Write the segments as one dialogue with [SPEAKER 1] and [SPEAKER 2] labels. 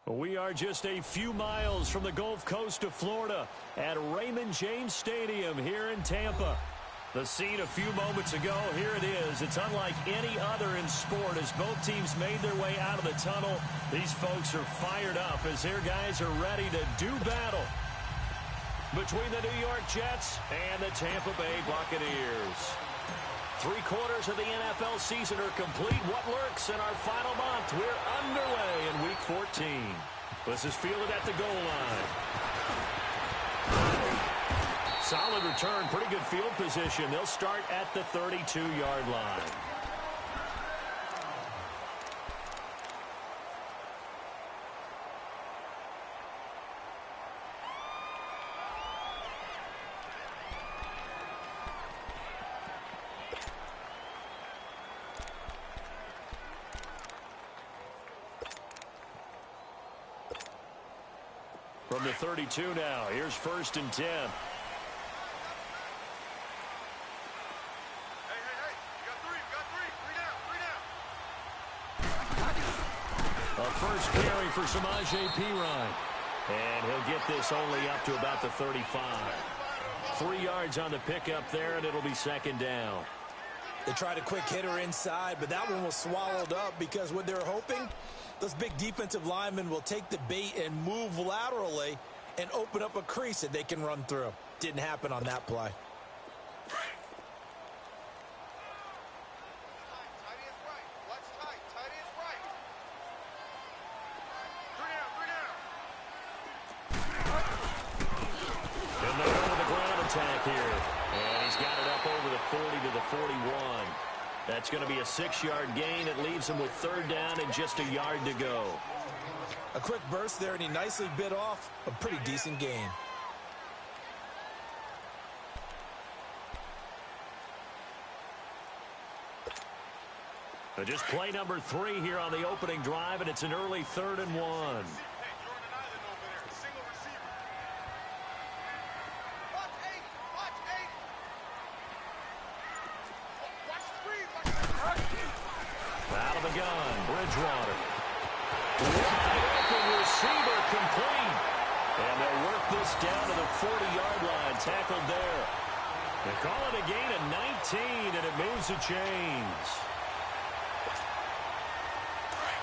[SPEAKER 1] We are just a few miles from the Gulf Coast of Florida at Raymond James Stadium here in Tampa. The scene a few moments ago, here it is. It's unlike any other in sport as both teams made their way out of the tunnel. These folks are fired up as their guys are ready to do battle between the New York Jets and the Tampa Bay Buccaneers. 3/4 of the NFL season are complete. What lurks in our final month? We're underway in Week 14. This is fielded at the goal line. Solid return, pretty good field position. They'll start at the 32-yard line. From the 32 now, here's 1st and 10.
[SPEAKER 2] Hey, you got three down.
[SPEAKER 1] A first carry for Samaje Perine. And he'll get this only up to about the 35. 3 yards on the pickup there, and it'll be 2nd down.
[SPEAKER 3] They tried a quick hitter inside, but that one was swallowed up because what they're hoping, those big defensive linemen will take the bait and move laterally and open up a crease that they can run through. Didn't happen on that play.
[SPEAKER 1] And they go to the ground attack here. And he's got it up over the 40 to the 41. That's going to be a 6-yard gain. It leaves him with 3rd down and just a yard to go.
[SPEAKER 3] A quick burst there, and he nicely bit off a pretty decent gain.
[SPEAKER 1] Just play number 3 here on the opening drive, and it's an early 3rd and 1. Out of the gun, Bridgewater. Wide open receiver complete. And they'll work this down to the 40-yard line. Tackled there. They call it a gain of 19, and it moves the chains.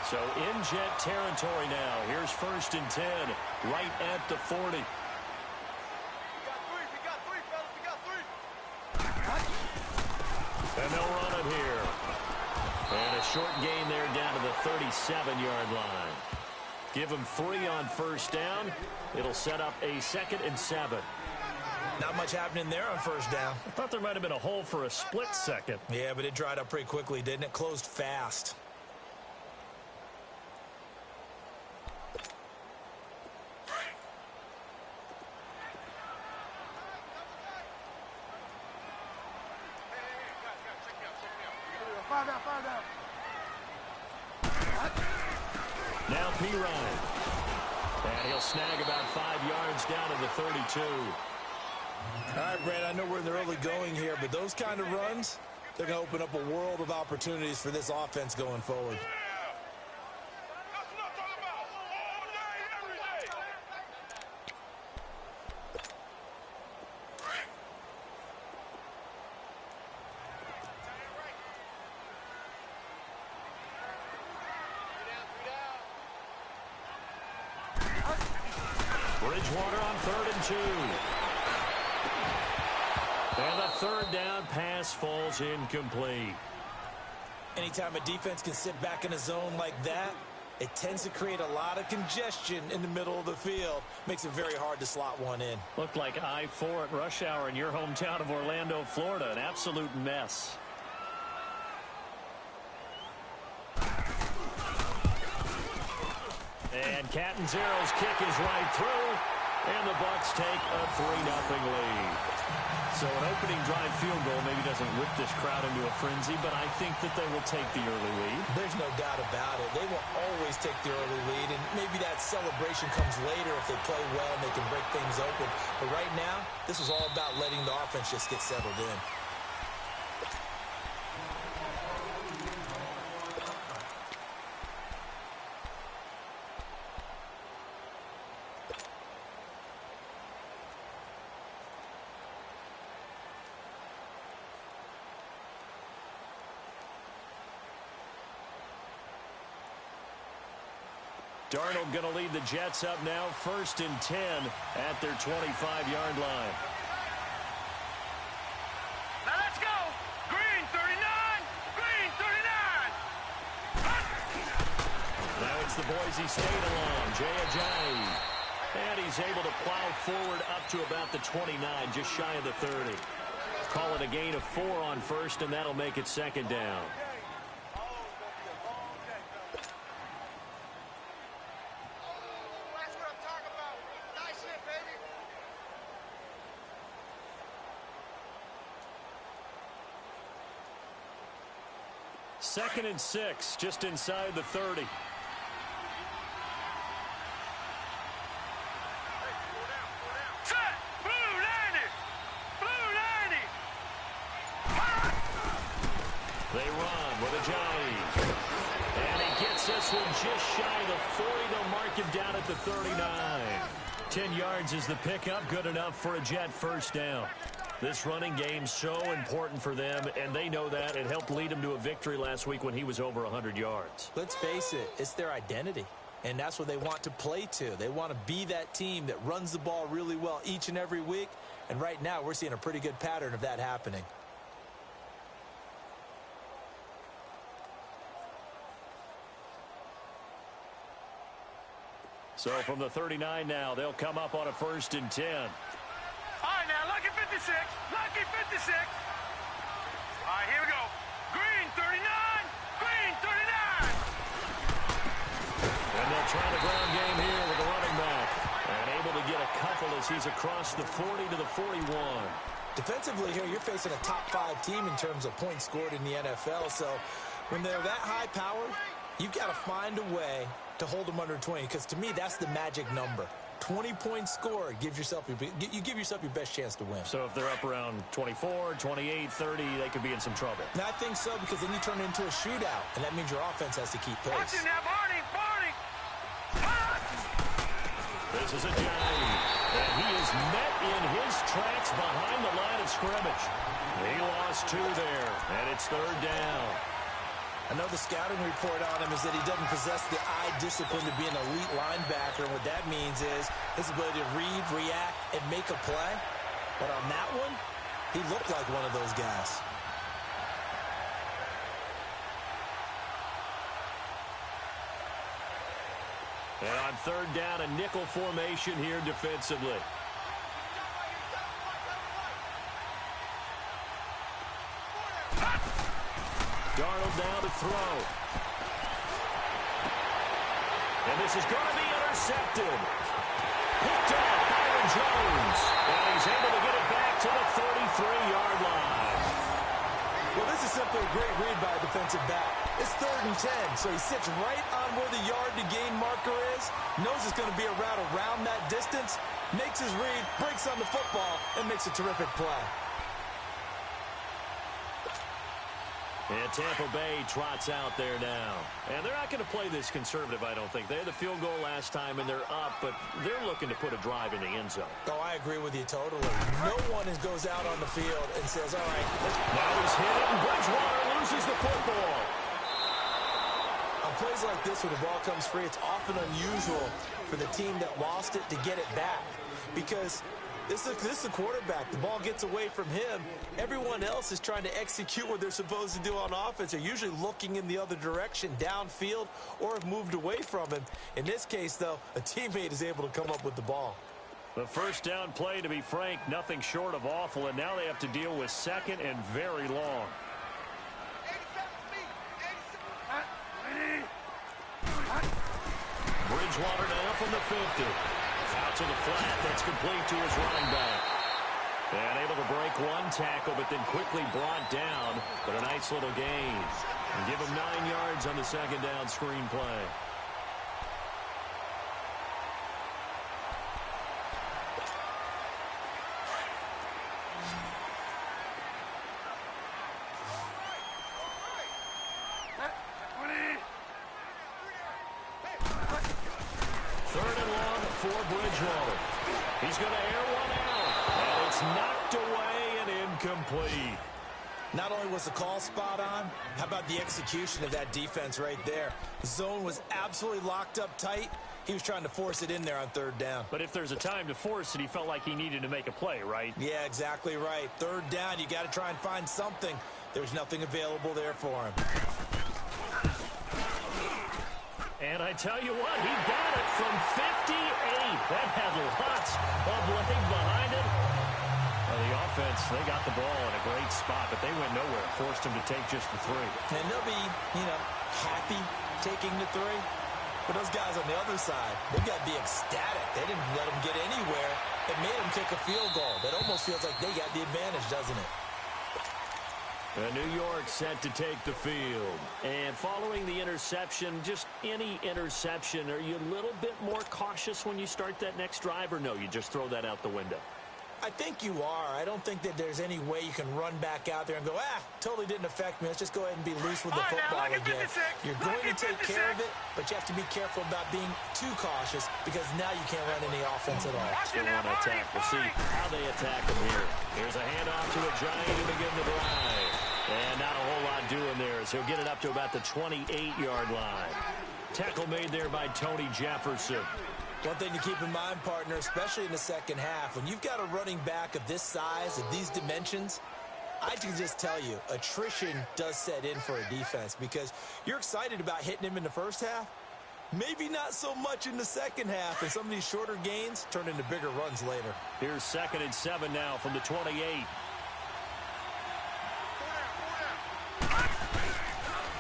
[SPEAKER 1] So in Jet territory now. Here's 1st and 10, right at the 40. And they'll run it here. And a short gain there down to the 37-yard line. Give them 3 on 1st down. It'll set up a 2nd and 7.
[SPEAKER 3] Not much happening there on 1st down.
[SPEAKER 1] I thought there might have been a hole for a split second.
[SPEAKER 3] Yeah, but it dried up pretty quickly, didn't it? Closed fast.
[SPEAKER 1] Now P. Ryan. And he'll snag about 5 yards down to the 32.
[SPEAKER 3] All right, Brad, I know we're in the early going here, but those kind of runs, they're going to open up a world of opportunities for this offense going forward.
[SPEAKER 1] Bridgewater on 3rd and 2. And the 3rd down pass falls incomplete.
[SPEAKER 3] Anytime a defense can sit back in a zone like that, it tends to create a lot of congestion in the middle of the field. Makes it very hard to slot one in.
[SPEAKER 1] Looked like I-4 at rush hour in your hometown of Orlando, Florida. An absolute mess. And Catanzaro's kick is right through, and the Bucs take a 3-0 lead. So an opening drive field goal maybe doesn't whip this crowd into a frenzy, but I think that they will take the early lead.
[SPEAKER 3] There's no doubt about it. They will always take the early lead, and maybe that celebration comes later if they play well and they can break things open. But right now, this is all about letting the offense just get settled in.
[SPEAKER 1] Darnold going to lead the Jets up now, 1st and 10 at their 25-yard line.
[SPEAKER 2] Now let's go. Green 39. Green 39.
[SPEAKER 1] Now it's the Boise State along. Jay Ajayi. And he's able to plow forward up to about the 29, just shy of the 30. Call it a gain of 4 on 1st, and that'll make it 2nd down. Second and 6, just inside the 30.
[SPEAKER 2] Set. Blue 90. Blue 90.
[SPEAKER 1] They run with Ajayi. And he gets this one just shy of the 40. They'll mark him down at the 39. 10 yards is the pickup. Good enough for a Jet 1st down. This running game's so important for them, and they know that. It helped lead them to a victory last week when he was over 100 yards.
[SPEAKER 3] Let's face it, it's their identity, and that's what they want to play to. They want to be that team that runs the ball really well each and every week, and right now we're seeing a pretty good pattern of that happening.
[SPEAKER 1] So from the 39 now, they'll come up on a 1st and 10.
[SPEAKER 2] All right, now, lucky 56. Lucky 56. All right, here we go. Green 39. Green 39.
[SPEAKER 1] And they'll try the ground game here with the running back. And able to get a couple as he's across the 40 to the 41.
[SPEAKER 3] Defensively here, you're facing a top-5 team in terms of points scored in the NFL. So when they're that high-powered, you've got to find a way to hold them under 20. Because to me, that's the magic number. 20 points scored gives yourself you give yourself your best chance to win.
[SPEAKER 1] So if they're up around 24, 28, 30, they could be in some trouble.
[SPEAKER 3] And I think so, because then you turn it into a shootout, and that means your offense has to keep pace.
[SPEAKER 2] Watch it now, Barney. Barney.
[SPEAKER 1] This is a dive. And he is met in his tracks behind the line of scrimmage. He lost 2 there, and it's 3rd down.
[SPEAKER 3] I know the scouting report on him is that he doesn't possess the eye discipline to be an elite linebacker. What that means is his ability to read, react, and make a play. But on that one, he looked like one of those guys.
[SPEAKER 1] And on 3rd down, a nickel formation here defensively. Darnold now to throw. And this is going to be intercepted. Picked off Byron Jones. And he's able to get it back to the 33-yard line.
[SPEAKER 3] Well, this is simply a great read by a defensive back. It's 3rd and 10, so he sits right on where the yard-to-gain marker is, knows it's going to be a route around that distance, makes his read, breaks on the football, and makes a terrific play.
[SPEAKER 1] And Tampa Bay trots out there now. And they're not going to play this conservative, I don't think. They had the field goal last time, and they're up, but they're looking to put a drive in the end zone.
[SPEAKER 3] Oh, I agree with you totally. No one goes out on the field and says, all right.
[SPEAKER 1] Now he's hit it, and Bridgewater loses the football.
[SPEAKER 3] On plays like this, when the ball comes free, it's often unusual for the team that lost it to get it back. Because this is the quarterback. The ball gets away from him. Everyone else is trying to execute what they're supposed to do on offense. They're usually looking in the other direction, downfield, or have moved away from him. In this case, though, a teammate is able to come up with the ball.
[SPEAKER 1] The first down play, to be frank, nothing short of awful, and now they have to deal with 2nd and very long. Bridgewater now from the 50. Out to the flat. That's complete to his running back. And able to break 1 tackle, but then quickly brought down. But a nice little gain. And give him 9 yards on the 2nd down screen play. Bridgewater. He's going to air one out. And it's knocked away and incomplete.
[SPEAKER 3] Not only was the call spot on, how about the execution of that defense right there? The zone was absolutely locked up tight. He was trying to force it in there on 3rd down.
[SPEAKER 1] But if there's a time to force it, he felt like he needed to make a play, right?
[SPEAKER 3] Yeah, exactly right. 3rd down, you got to try and find something. There's nothing available there for him.
[SPEAKER 1] And I tell you what, he got it from 58. That had lots of leg behind it. Well, the offense, they got the ball in a great spot, but they went nowhere. Forced him to take just the 3.
[SPEAKER 3] And they'll be, happy taking the 3. But those guys on the other side, they've got to be ecstatic. They didn't let them get anywhere. It made them kick a field goal. That almost feels like they got the advantage, doesn't it?
[SPEAKER 1] New York set to take the field. And following the interception, just any interception, are you a little bit more cautious when you start that next drive, or no, you just throw that out the window?
[SPEAKER 3] I think you are. I don't think that there's any way you can run back out there and go, totally didn't affect me. Let's just go ahead and be loose with the football again. You're going to take care of it, but you have to be careful about being too cautious because now you can't run any offense at all.
[SPEAKER 1] Still want to attack. We'll see how they attack him here. Here's a handoff to a Giant to begin the drive. And not a whole lot doing there as he'll get it up to about the 28-yard line. Tackle made there by Tony Jefferson.
[SPEAKER 3] One thing to keep in mind, partner, especially in the second half, when you've got a running back of this size, of these dimensions, I can just tell you, attrition does set in for a defense because you're excited about hitting him in the first half, maybe not so much in the second half, and some of these shorter gains turn into bigger runs later.
[SPEAKER 1] Here's 2nd and 7 now from the 28.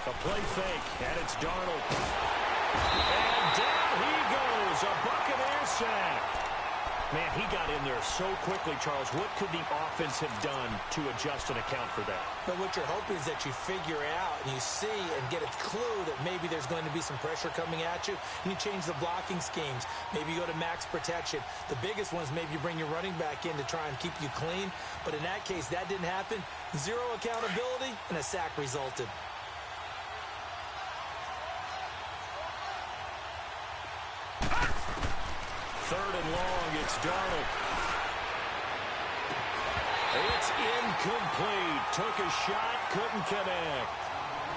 [SPEAKER 1] A play fake, and it's Darnold. And down he goes, a Buccaneer sack. Man, he got in there so quickly, Charles. What could the offense have done to adjust and account for that?
[SPEAKER 3] But what you're hoping is that you figure out and you see and get a clue that maybe there's going to be some pressure coming at you, and you change the blocking schemes. Maybe you go to max protection. The biggest one is maybe you bring your running back in to try and keep you clean. But in that case, that didn't happen. Zero accountability, and a sack resulted.
[SPEAKER 1] third and long. It's Darnold. It's incomplete. Took a shot, couldn't connect.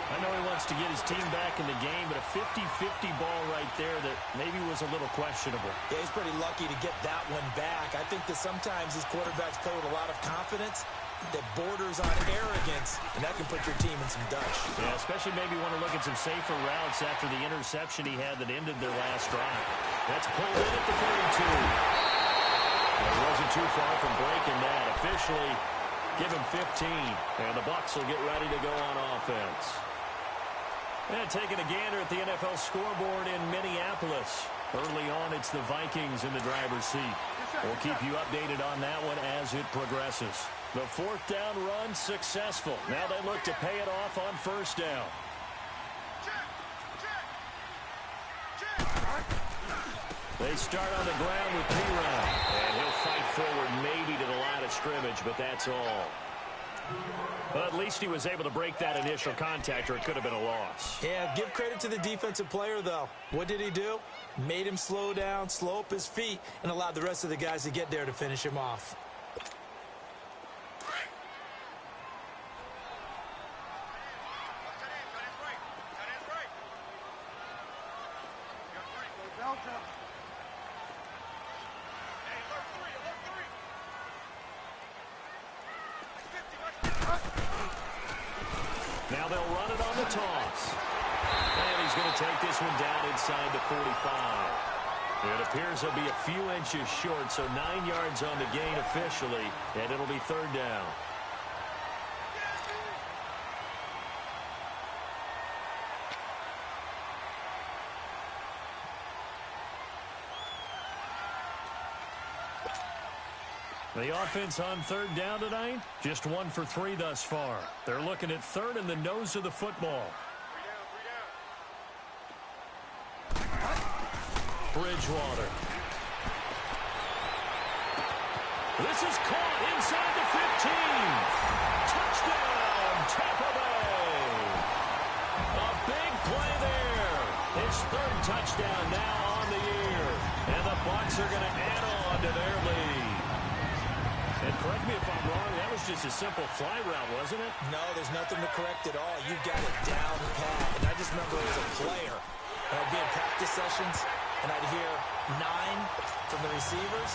[SPEAKER 1] I know he wants to get his team back in the game, but a 50-50 ball right there that maybe was a little questionable.
[SPEAKER 3] Yeah, he's pretty lucky to get that one back. I think that sometimes these quarterbacks play with a lot of confidence that borders on arrogance, and that can put your team in some dutch.
[SPEAKER 1] Yeah, especially maybe want to look at some safer routes after the interception he had that ended their last drive. That's pulled in at the 32. It wasn't too far from breaking that. Officially, give him 15, and the Bucs will get ready to go on offense. And taking a gander at the NFL scoreboard in Minneapolis. Early on, it's the Vikings in the driver's seat. We'll keep you updated on that one as it progresses. The fourth down run successful. Now they look to pay it off on first down. They start on the ground with P-Round. And he'll fight forward maybe to the line of scrimmage, but that's all. But at least he was able to break that initial contact, or it could have been a loss.
[SPEAKER 3] Yeah, give credit to the defensive player, though. What did he do? Made him slow down, slow up his feet, and allowed the rest of the guys to get there to finish him off.
[SPEAKER 1] Now they'll run it on the toss. And he's going to take this one down inside the 45. It appears he'll be a few inches short, so 9 yards on the gain officially, and it'll be third down. The offense on third down tonight, just 1 for 3 thus far. They're looking at third in the nose of the football. Bridgewater. This is caught inside the 15. Touchdown, Tampa Bay. A big play there. His third touchdown now on the year. And the Bucs are going to add on to their lead. And correct me if I'm wrong, that was just a simple fly route, wasn't it?
[SPEAKER 3] No, there's nothing to correct at all. You've got it down pat. And I just remember as a player, and I'd be in practice sessions, and I'd hear 9 from the receivers.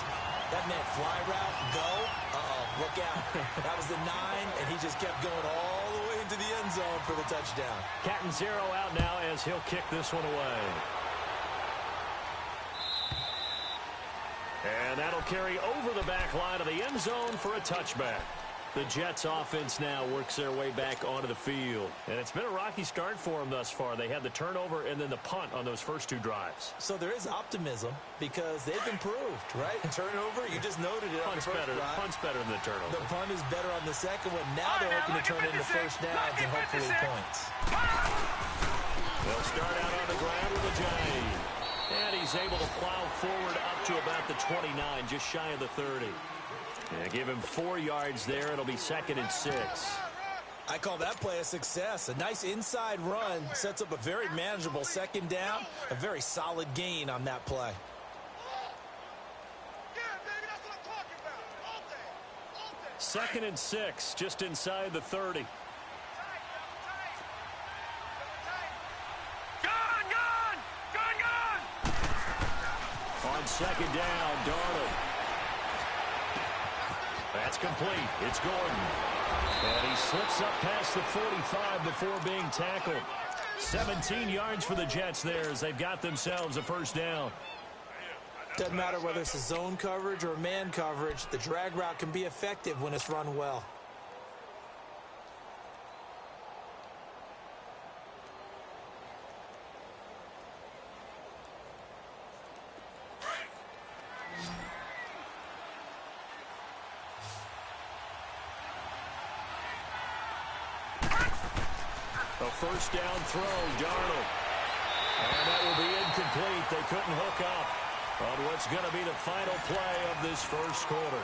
[SPEAKER 3] That meant fly route, go. Uh-oh, look out. That was the 9, and he just kept going all the way into the end zone for the touchdown.
[SPEAKER 1] Cat and zero out now as he'll kick this one away. And that'll carry over the back line of the end zone for a touchback. The Jets offense now works their way back onto the field. And it's been a rocky start for them thus far. They had the turnover and then the punt on those first 2 drives.
[SPEAKER 3] So there is optimism because they've improved, right? Turnover, you just noted it on the first drive.
[SPEAKER 1] Punt's better than the turnover.
[SPEAKER 3] The punt is better on the second one. Now they're hoping to turn into first downs and hopefully points.
[SPEAKER 1] They'll start out on the ground with a Giant. And he's able to plow forward up to about the 29, just shy of the 30. Yeah, give him 4 yards there. It'll be 2nd and 6.
[SPEAKER 3] I call that play a success. A nice inside run sets up a very manageable second down. A very solid gain on that play.
[SPEAKER 1] Second and 6, just inside the 30. On second down, Darnold. That's complete. It's Gordon. And he slips up past the 45 before being tackled. 17 yards for the Jets there as they've got themselves a first down.
[SPEAKER 3] Doesn't matter whether it's a zone coverage or man coverage, the drag route can be effective when it's run well.
[SPEAKER 1] A first down throw, Darnold. And that will be incomplete. They couldn't hook up on what's going to be the final play of this first quarter.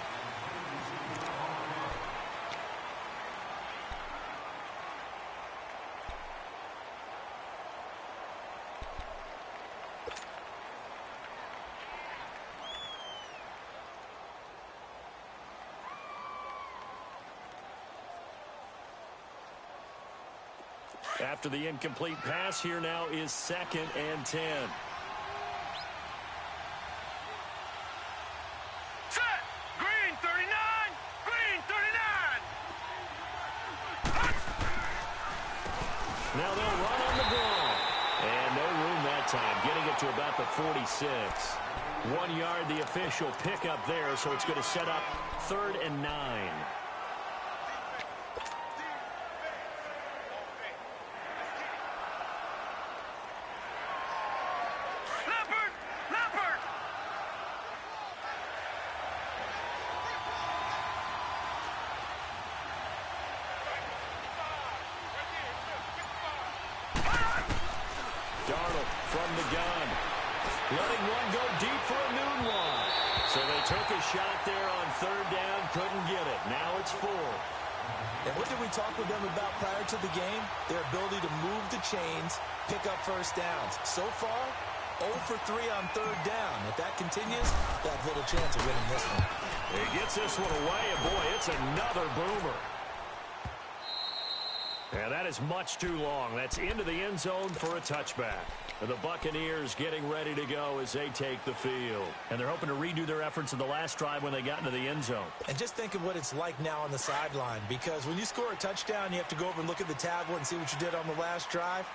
[SPEAKER 1] After the incomplete pass, here now is 2nd and 10.
[SPEAKER 2] Set! Green 39! Green 39!
[SPEAKER 1] Now they'll run on the ball. And no room that time, getting it to about the 46. 1 yard, the official pickup there, so it's going to set up 3rd and 9.
[SPEAKER 3] From the gun. Letting one go deep for a noon one.
[SPEAKER 1] So they took a shot there on 3rd down, couldn't get it. Now it's 4th.
[SPEAKER 3] And what did we talk with them about prior to the game? Their ability to move the chains, pick up first downs. So far, 0 for 3 on 3rd down. If that continues, they have little chance of winning this one.
[SPEAKER 1] He gets this one away, and boy, it's another boomer. And that is much too long. That's into the end zone for a touchback. And the Buccaneers getting ready to go as they take the field. And they're hoping to redo their efforts in the last drive when they got into the end zone.
[SPEAKER 3] And just think of what it's like now on the sideline, because when you score a touchdown, you have to go over and look at the tablet and see what you did on the last drive.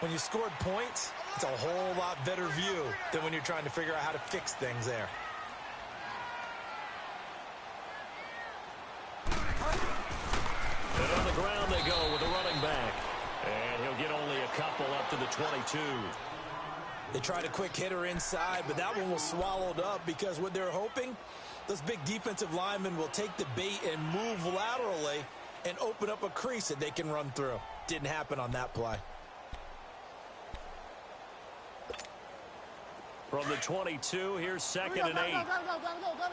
[SPEAKER 3] When you scored points, it's a whole lot better view than when you're trying to figure out how to fix things there.
[SPEAKER 1] And on the ground they go with a running back. And he'll get only a couple up to the 22.
[SPEAKER 3] They tried a quick hitter inside, but that one was swallowed up because what they're hoping, those big defensive linemen will take the bait and move laterally and open up a crease that they can run through. Didn't happen on that play.
[SPEAKER 1] From the 22, here's 2nd and 8.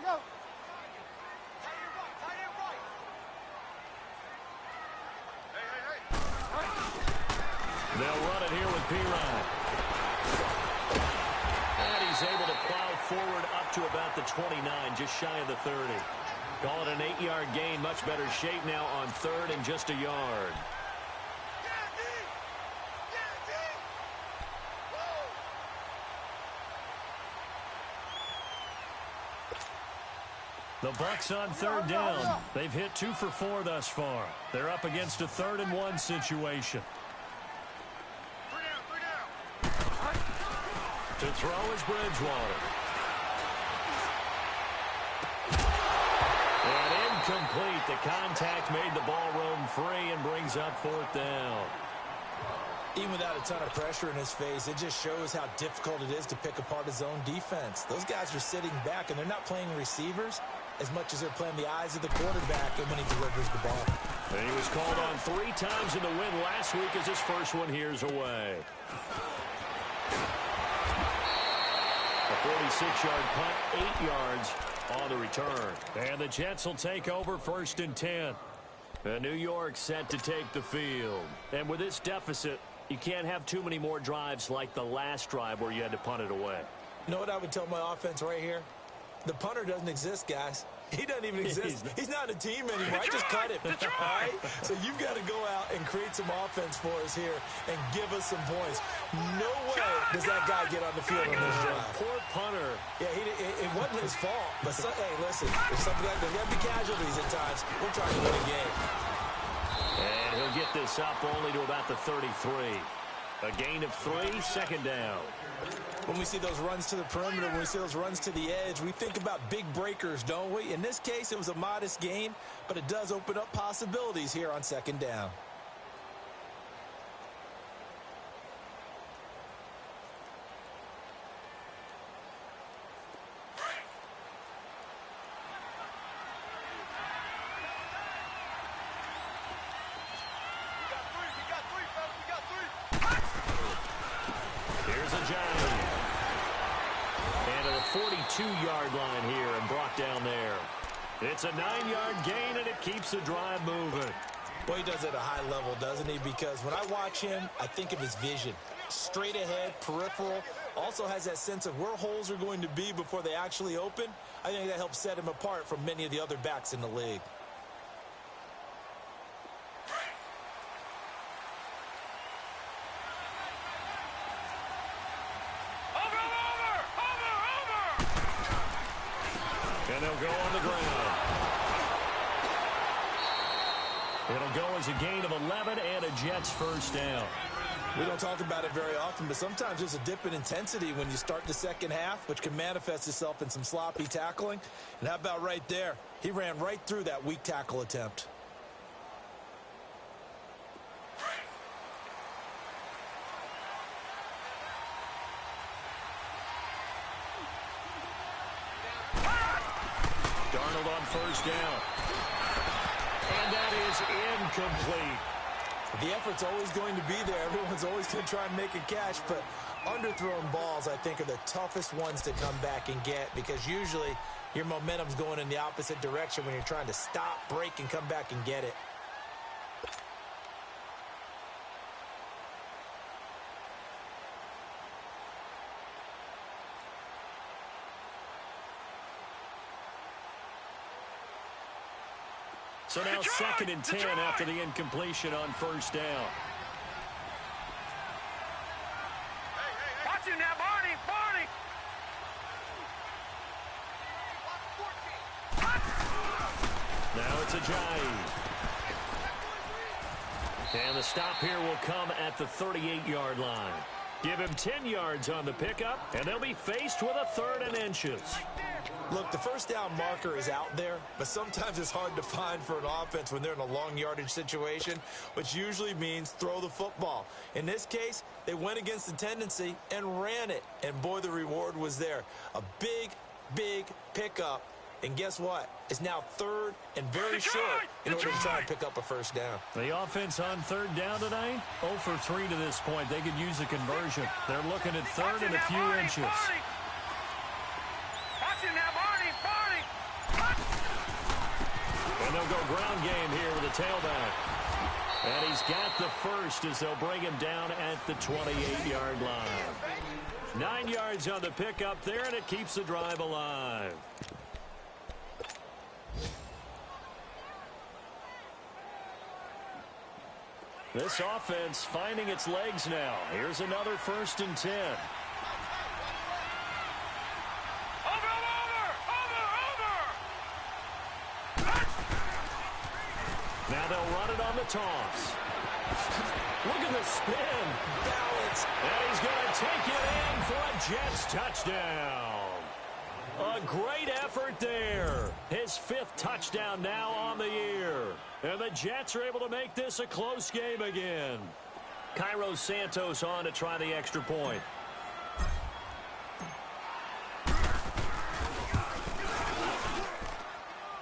[SPEAKER 2] Go.
[SPEAKER 1] They'll run it here with Pirine. And he's able to plow forward up to about the 29, just shy of the 30. Call it an 8-yard gain, much better shape now on 3rd and just a yard. The Bucs on 3rd down. They've hit 2 for 4 thus far. They're up against a 3rd and 1 situation. To throw is Bridgewater. And incomplete. The contact made the ball roam free and brings up 4th down.
[SPEAKER 3] Even without a ton of pressure in his face, it just shows how difficult it is to pick apart his own defense. Those guys are sitting back, and they're not playing receivers as much as they're playing the eyes of the quarterback and when he delivers the ball.
[SPEAKER 1] And he was called on 3 times in the win last week as his first one here's away. A 46-yard punt, 8 yards on the return. And the Jets will take over 1st and 10. New York set to take the field. And with this deficit, you can't have too many more drives like the last drive where you had to punt it away.
[SPEAKER 3] You know what I would tell my offense right here? The punter doesn't exist, guys. He doesn't even exist. He's not a team anymore. I just cut him. All right? So you've got to go out and create some offense for us here and give us some points. No way does that guy get on the field on this drive.
[SPEAKER 1] Poor punter.
[SPEAKER 3] Yeah, it wasn't his fault. But, hey, listen, there's got to be casualties at times. We're trying to win a game.
[SPEAKER 1] And he'll get this up only to about the 33. A gain of 3, 2nd down.
[SPEAKER 3] When we see those runs to the perimeter, when we see those runs to the edge, we think about big breakers, don't we? In this case, it was a modest gain, but it does open up possibilities here on 2nd down.
[SPEAKER 1] Here's a Johnny. And at the 42-yard line here and brought down there. It's a 9-yard gain, and it keeps the drive moving.
[SPEAKER 3] Well, he does it at a high level, doesn't he? Because when I watch him, I think of his vision. Straight ahead, peripheral. Also has that sense of where holes are going to be before they actually open. I think that helps set him apart from many of the other backs in the league.
[SPEAKER 1] they'll go on the ground. It'll go as a gain of 11 and a Jets first down.
[SPEAKER 3] We don't talk about it very often, but sometimes there's a dip in intensity when you start the second half, which can manifest itself in some sloppy tackling. And how about right there? He ran right through that weak tackle attempt.
[SPEAKER 1] Darnold on first down. And that is incomplete.
[SPEAKER 3] The effort's always going to be there. Everyone's always going to try and make a catch, but underthrown balls, I think, are the toughest ones to come back and get because usually your momentum's going in the opposite direction when you're trying to stop, break, and come back and get it.
[SPEAKER 1] So now 2nd and 10 after the incompletion on first down.
[SPEAKER 2] Watch him now, Barney! Barney!
[SPEAKER 1] Now it's Ajayi. And the stop here will come at the 38-yard line. Give him 10 yards on the pickup, and they'll be faced with a 3rd and inches.
[SPEAKER 3] Look, the first down marker is out there, but sometimes it's hard to find for an offense when they're in a long yardage situation, which usually means throw the football. In this case, they went against the tendency and ran it, and boy, the reward was there. A big, big pickup, and guess what? It's now 3rd and very short in order to try and pick up a first down.
[SPEAKER 1] The offense on 3rd down tonight, 0 for 3 to this point. They could use a conversion. They're looking at 3rd and a few inches. And they'll go ground game here with a tailback. And he's got the first as they'll bring him down at the 28-yard line. 9 yards on the pickup there, and it keeps the drive alive. This offense finding its legs now. Here's another 1st and 10. Now they'll run it on the toss. Look at the spin. Balance. And he's going to take it in for a Jets touchdown. A great effort there. His 5th touchdown now on the year. And the Jets are able to make this a close game again. Cairo Santos on to try the extra point.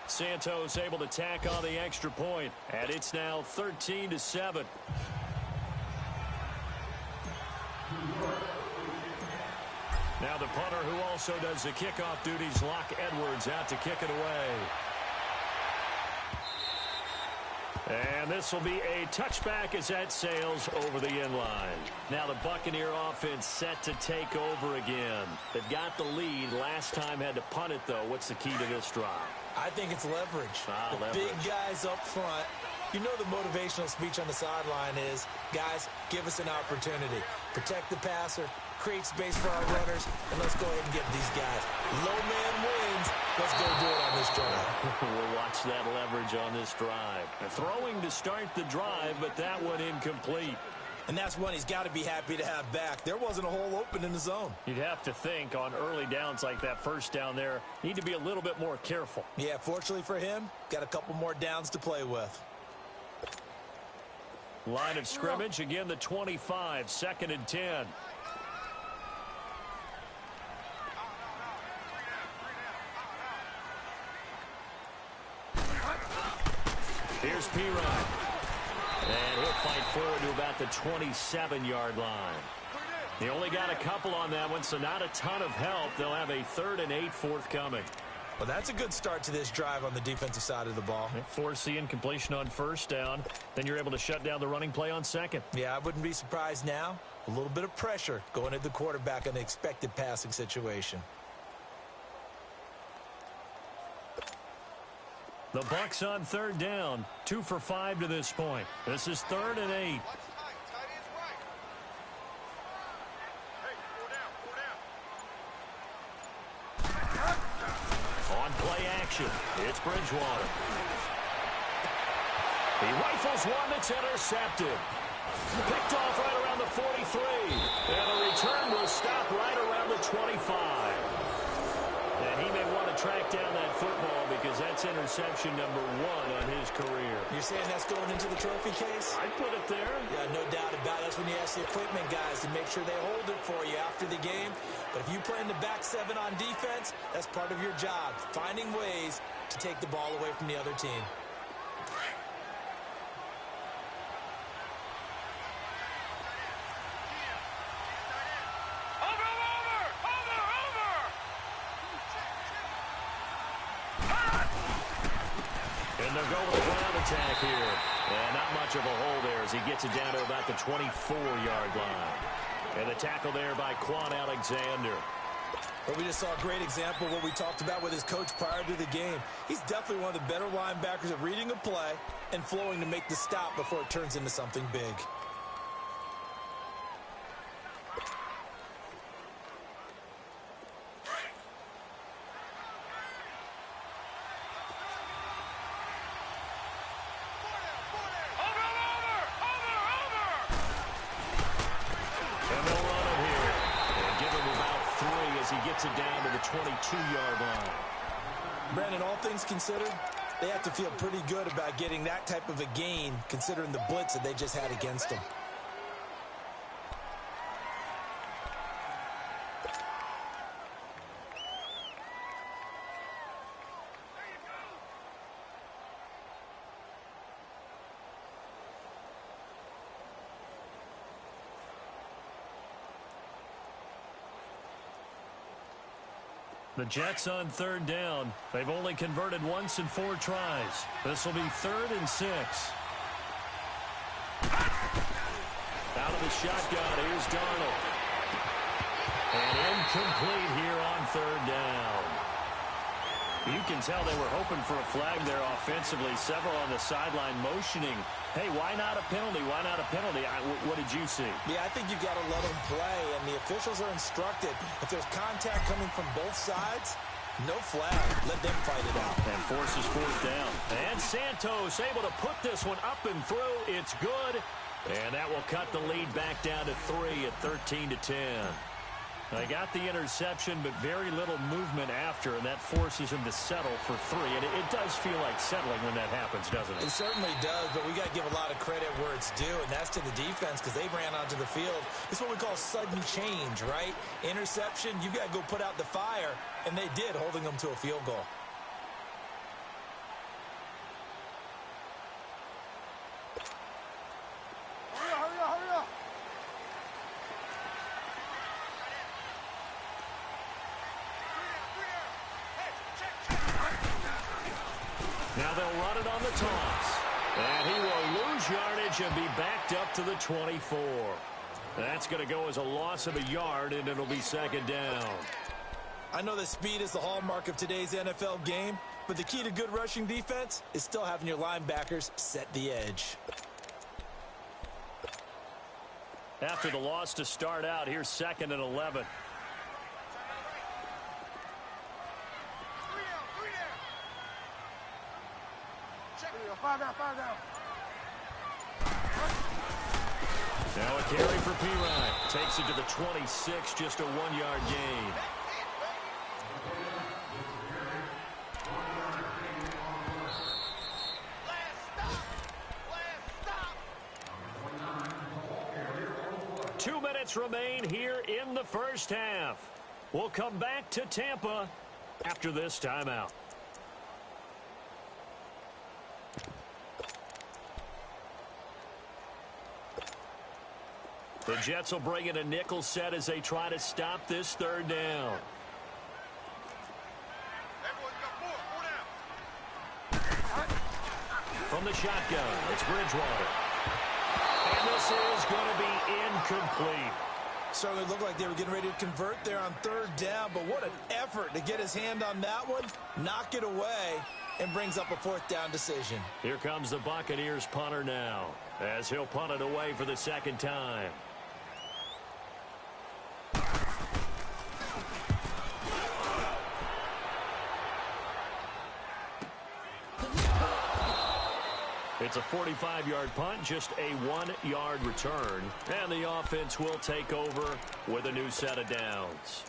[SPEAKER 1] Santos able to tack on the extra point, and it's now 13-7. Now the punter who also does the kickoff duties, Locke Edwards, out to kick it away. And this will be a touchback as that sails over the end line. Now the Buccaneer offense set to take over again. They've got the lead. Last time had to punt it, though. What's the key to this drive?
[SPEAKER 3] I think it's leverage.
[SPEAKER 1] Leverage.
[SPEAKER 3] Big guys up front. You know the motivational speech on the sideline is, guys, give us an opportunity. Protect the passer, create space for our runners, and let's go ahead and get these guys. Low man wins. Let's go do it on this drive.
[SPEAKER 1] We'll watch that leverage on this drive. Throwing to start the drive, but that one incomplete.
[SPEAKER 3] And that's one he's got to be happy to have back. There wasn't a hole open in the zone.
[SPEAKER 1] You'd have to think on early downs like that first down there, need to be a little bit more careful.
[SPEAKER 3] Yeah, fortunately for him, got a couple more downs to play with.
[SPEAKER 1] Line of scrimmage, again the 25, 2nd and 10. Here's P-Rod. And he'll fight forward to about the 27-yard line. They only got a couple on that one, so not a ton of help. They'll have a 3rd and 8 forthcoming.
[SPEAKER 3] Well, that's a good start to this drive on the defensive side of the ball.
[SPEAKER 1] Force the incompletion on first down. Then you're able to shut down the running play on 2nd.
[SPEAKER 3] Yeah, I wouldn't be surprised now. A little bit of pressure going at the quarterback in the expected passing situation.
[SPEAKER 1] The Bucs on 3rd down. 2 for 5 to this point. This is 3rd and 8. On play action. It's Bridgewater. He rifles one that's intercepted. Picked off right around the 43. And the return will stop right around the 25. And he may want to track down that football because that's interception number 1 on his career.
[SPEAKER 3] You're saying that's going into the trophy case?
[SPEAKER 1] I'd put it there.
[SPEAKER 3] Yeah, no doubt about it. That's when you ask the equipment guys to make sure they hold it for you after the game. But if you play in the back 7 on defense, that's part of your job, finding ways to take the ball away from the other team.
[SPEAKER 1] And they'll go with a ground attack here. And not much of a hole there as he gets it down to about the 24-yard line. And the tackle there by Quan Alexander.
[SPEAKER 3] Well, we just saw a great example of what we talked about with his coach prior to the game. He's definitely one of the better linebackers at reading a play and flowing to make the stop before it turns into something big.
[SPEAKER 1] It down to the 22-yard line.
[SPEAKER 3] Brandon, all things considered, they have to feel pretty good about getting that type of a gain considering the blitz that they just had against them.
[SPEAKER 1] The Jets on 3rd down. They've only converted once in 4 tries. This will be 3rd and 6. Out of the shotgun, here's Darnold. And incomplete here on 3rd down. You can tell they were hoping for a flag there offensively. Several on the sideline motioning. Hey, why not a penalty? Why not a penalty? What did you see?
[SPEAKER 3] Yeah, I think you've got to let them play, and the officials are instructed. If there's contact coming from both sides, no flag. Let them fight it out.
[SPEAKER 1] And forces 4th down. And Santos able to put this one up and through. It's good. And that will cut the lead back down to 3 at 13-10. They got the interception, but very little movement after, and that forces him to settle for 3. And it does feel like settling when that happens, doesn't it?
[SPEAKER 3] It certainly does, but we got to give a lot of credit where it's due, and that's to the defense because they ran onto the field. It's what we call sudden change, right? Interception, you got to go put out the fire, and they did, holding them to a field goal.
[SPEAKER 1] Now they'll run it on the toss. And he will lose yardage and be backed up to the 24. That's going to go as a loss of a yard, and it'll be 2nd down.
[SPEAKER 3] I know that speed is the hallmark of today's NFL game, but the key to good rushing defense is still having your linebackers set the edge.
[SPEAKER 1] After the loss to start out, here's 2nd and 11. Now a carry for Pirine. Takes it to the 26, just a 1-yard gain. Last stop. 2 minutes remain here in the first half. We'll come back to Tampa after this timeout. The Jets will bring in a nickel set as they try to stop this 3rd down. From the shotgun, it's Bridgewater. And this is going to be incomplete.
[SPEAKER 3] Certainly looked like they were getting ready to convert there on 3rd down, but what an effort to get his hand on that one, knock it away, and brings up a 4th down decision.
[SPEAKER 1] Here comes the Buccaneers punter now, as he'll punt it away for the 2nd time. It's a 45-yard punt, just a 1-yard return. And the offense will take over with a new set of downs.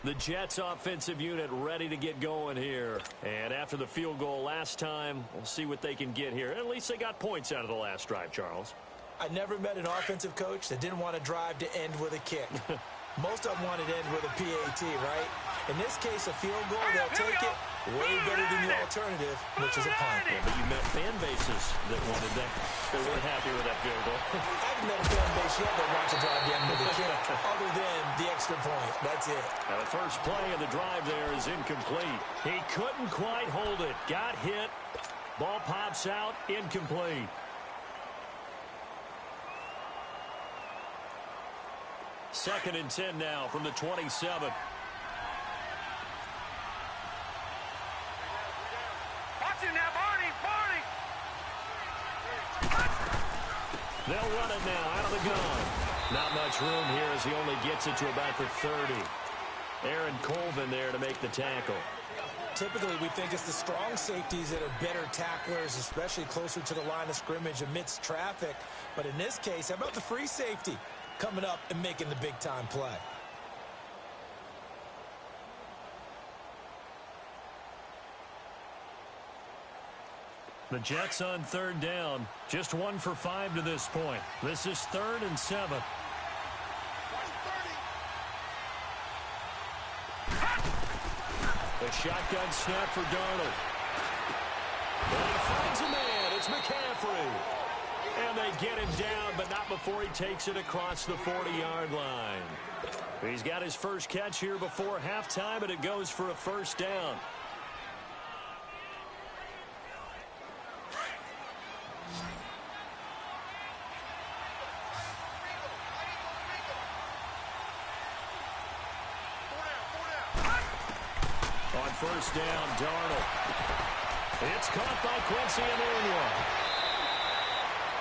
[SPEAKER 1] The Jets offensive unit ready to get going here. And after the field goal last time, we'll see what they can get here. At least they got points out of the last drive, Charles.
[SPEAKER 3] I never met an offensive coach that didn't want to drive to end with a kick. Most of them wanted to end with a PAT, right? In this case, a field goal, they'll take it way better than the alternative, which is a punt.
[SPEAKER 1] Yeah, but you met fan bases that wanted that. They weren't happy with that field goal.
[SPEAKER 3] I haven't met a fan base yet that wants to drive to end with a kick, other than the extra point. That's it.
[SPEAKER 1] Now the first play of the drive there is incomplete. He couldn't quite hold it. Got hit. Ball pops out. Incomplete. Second and 10 now from the 27.
[SPEAKER 2] Watch him now, Barney!
[SPEAKER 1] They'll run it now out of the gun. Not much room here as he only gets it to about the 30. Aaron Colvin there to make the tackle.
[SPEAKER 3] Typically, we think it's the strong safeties that are better tacklers, especially closer to the line of scrimmage amidst traffic. But in this case, how about the free safety coming up and making the big-time play?
[SPEAKER 1] The Jets on third down. Just 1 for 5 to this point. This is 3rd and 7. The shotgun snap for Darnold. And he finds a man. It's McCaffrey. And they get him down, but not before he takes it across the 40-yard line. He's got his first catch here before halftime, and it goes for a first down. On first down, Darnold. It's caught by Quincy Enunwa.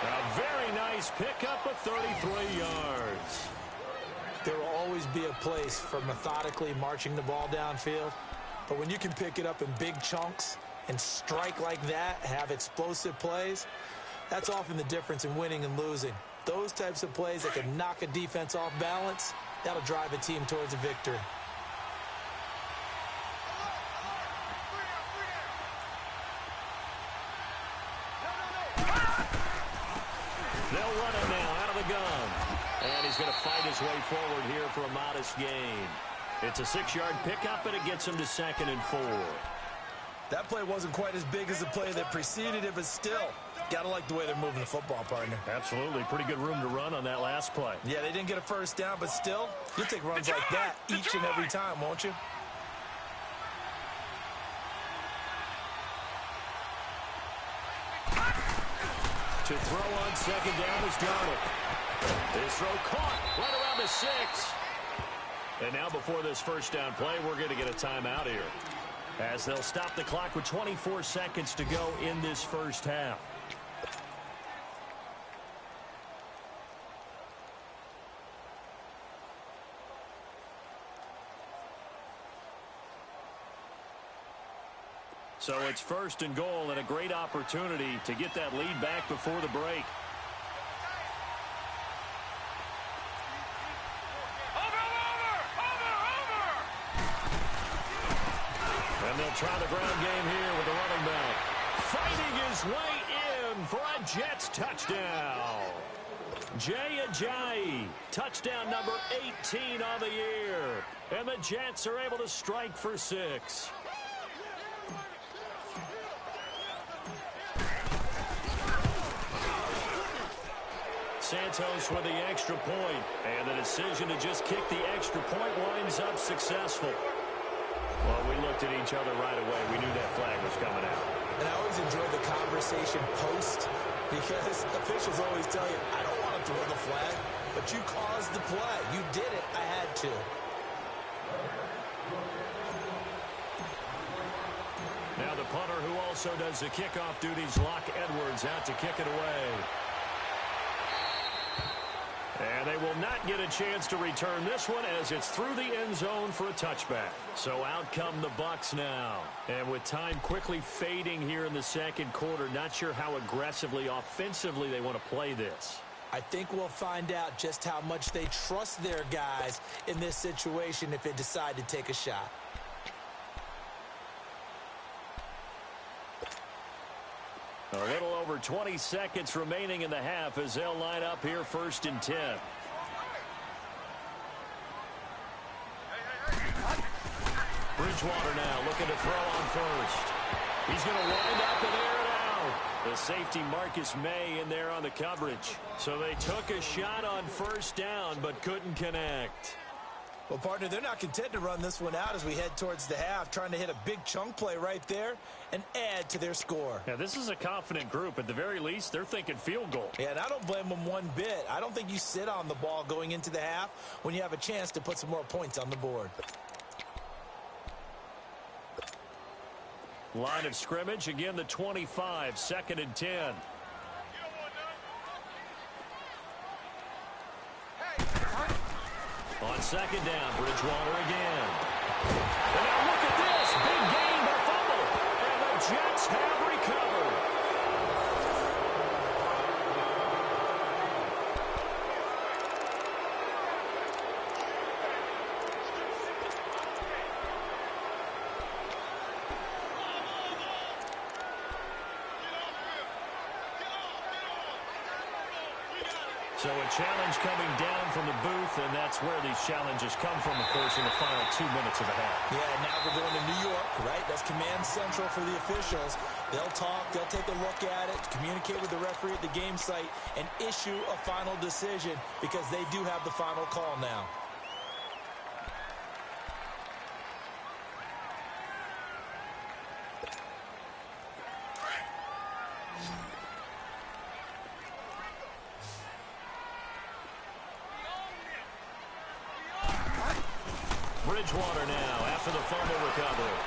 [SPEAKER 1] A very nice pickup of 33 yards.
[SPEAKER 3] There will always be a place for methodically marching the ball downfield. But when you can pick it up in big chunks and strike like that, have explosive plays, that's often the difference in winning and losing. Those types of plays that can knock a defense off balance, that'll drive a team towards a victory.
[SPEAKER 1] They'll run it now out of the gun. And he's going to fight his way forward here for a modest gain. It's a 6-yard pickup, and it gets him to 2nd and 4.
[SPEAKER 3] That play wasn't quite as big as the play that preceded it, but still, got to like the way they're moving the football, partner.
[SPEAKER 1] Absolutely. Pretty good room to run on that last play.
[SPEAKER 3] Yeah, they didn't get a first down, but still, you'll take runs like that each and every time, won't you?
[SPEAKER 1] To throw on 2nd down is Darnold. His throw caught right around the 6. And now before this first down play, we're going to get a timeout here, as they'll stop the clock with 24 seconds to go in this first half. So it's 1st and goal, and a great opportunity to get that lead back before the break. And they'll try the ground game here with the running back. Fighting his way in for a Jets touchdown. Jay Ajayi, touchdown number 18 on the year. And the Jets are able to strike for 6. Santos with the extra point, and the decision to just kick the extra point winds up successful. Well, we looked at each other right away. We knew that flag was coming out.
[SPEAKER 3] And I always enjoy the conversation post, because officials always tell you, I don't want to throw the flag, but you caused the play. You did it. I had to.
[SPEAKER 1] Now the punter, who also does the kickoff duties, Locke Edwards, out to kick it away. And they will not get a chance to return this one as it's through the end zone for a touchback. So out come the Bucs now. And with time quickly fading here in the second quarter, not sure how aggressively, offensively they want to play this.
[SPEAKER 3] I think we'll find out just how much they trust their guys in this situation if they decide to take a shot.
[SPEAKER 1] A little over 20 seconds remaining in the half as they'll line up here 1st and 10. Bridgewater now looking to throw on first. He's going to wind up and air it out. The safety Marcus May in there on the coverage. So they took a shot on 1st down but couldn't connect.
[SPEAKER 3] Well, partner, they're not content to run this one out as we head towards the half, trying to hit a big chunk play right there and add to their score.
[SPEAKER 1] Yeah, this is a confident group. At the very least, they're thinking field goal.
[SPEAKER 3] Yeah, and I don't blame them one bit. I don't think you sit on the ball going into the half when you have a chance to put some more points on the board.
[SPEAKER 1] Line of scrimmage, again the 25, 2nd and 10. On 2nd down, Bridgewater again. And now look at this. Big gain but fumble. And the Jets have recovered. So a challenge coming down from the booth, and that's where these challenges come from, of course, in the final 2 minutes of the half.
[SPEAKER 3] Yeah, and now we're going to New York, right? That's command central for the officials. They'll talk, they'll take a look at it, communicate with the referee at the game site, and issue a final decision because they do have the final call now.
[SPEAKER 1] Bridgewater now after the fumble recovery.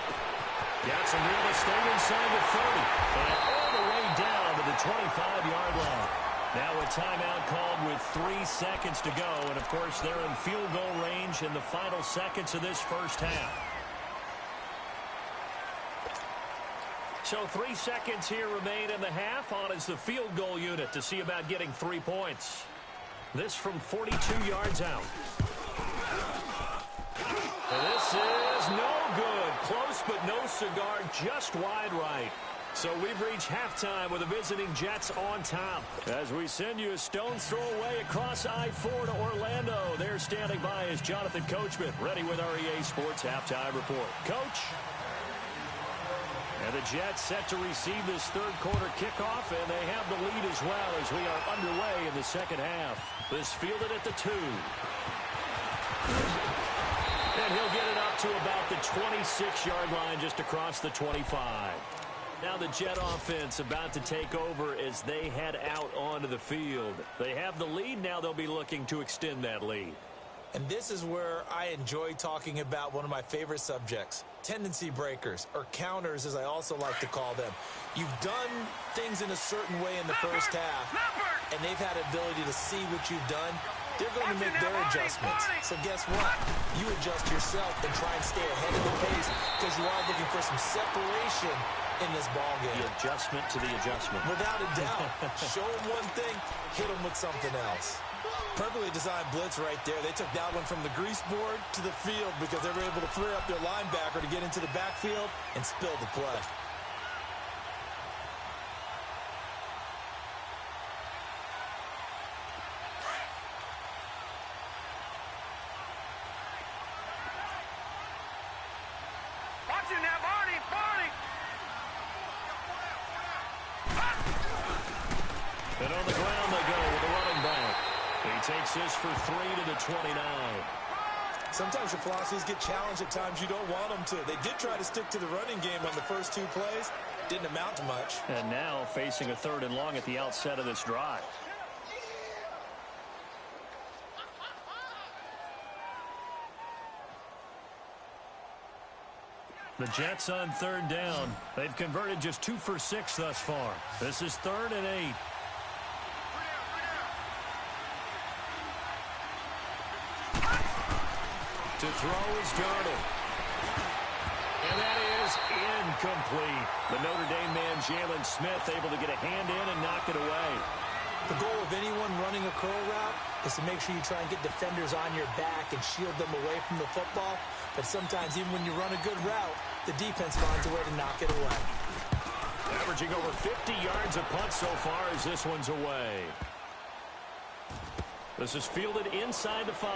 [SPEAKER 1] Got some real estate inside the 30. And all the way down to the 25-yard line. Now a timeout called with 3 seconds to go. And, of course, they're in field goal range in the final seconds of this first half. So 3 seconds here remain in the half. On is the field goal unit to see about getting 3 points. This from 42 yards out. This is no good. Close but no cigar, just wide right. So we've reached halftime with the visiting Jets on top. As we send you a stone's throw away across I-4 to Orlando. There standing by is Jonathan Coachman, ready with our EA Sports Halftime Report. Coach? And the Jets set to receive this third quarter kickoff, and they have the lead as well as we are underway in the second half. This fielded at the 2. And he'll get it up to about the 26-yard line, just across the 25. Now the Jet offense about to take over as they head out onto the field. They have the lead. Now they'll be looking to extend that lead.
[SPEAKER 3] And this is where I enjoy talking about one of my favorite subjects, tendency breakers, or counters as I also like to call them. You've done things in a certain way in the first half, and they've had an ability to see what you've done. They're going to make their adjustments. So guess what? You adjust yourself and try and stay ahead of the pace because you are looking for some separation in this ball game.
[SPEAKER 1] The adjustment to the adjustment.
[SPEAKER 3] Without a doubt. Show them one thing, hit them with something else. Perfectly designed blitz right there. They took that one from the grease board to the field because they were able to flare up their linebacker to get into the backfield and spill the play.
[SPEAKER 1] And on the ground they go with a running back. He takes this for 3 to the 29.
[SPEAKER 3] Sometimes your philosophies get challenged at times you don't want them to. They did try to stick to the running game on the first 2 plays. Didn't amount to much.
[SPEAKER 1] And now facing a 3rd and long at the outset of this drive. The Jets on 3rd down. They've converted just 2 for 6 thus far. This is 3rd and 8. To throw is Darnold. And that is incomplete. The Notre Dame man, Jalen Smith, able to get a hand in and knock it away.
[SPEAKER 3] The goal of anyone running a curl route is to make sure you try and get defenders on your back and shield them away from the football. But sometimes even when you run a good route, the defense finds a way to knock it away.
[SPEAKER 1] Averaging over 50 yards a punt so far as this one's away. This is fielded inside the 5.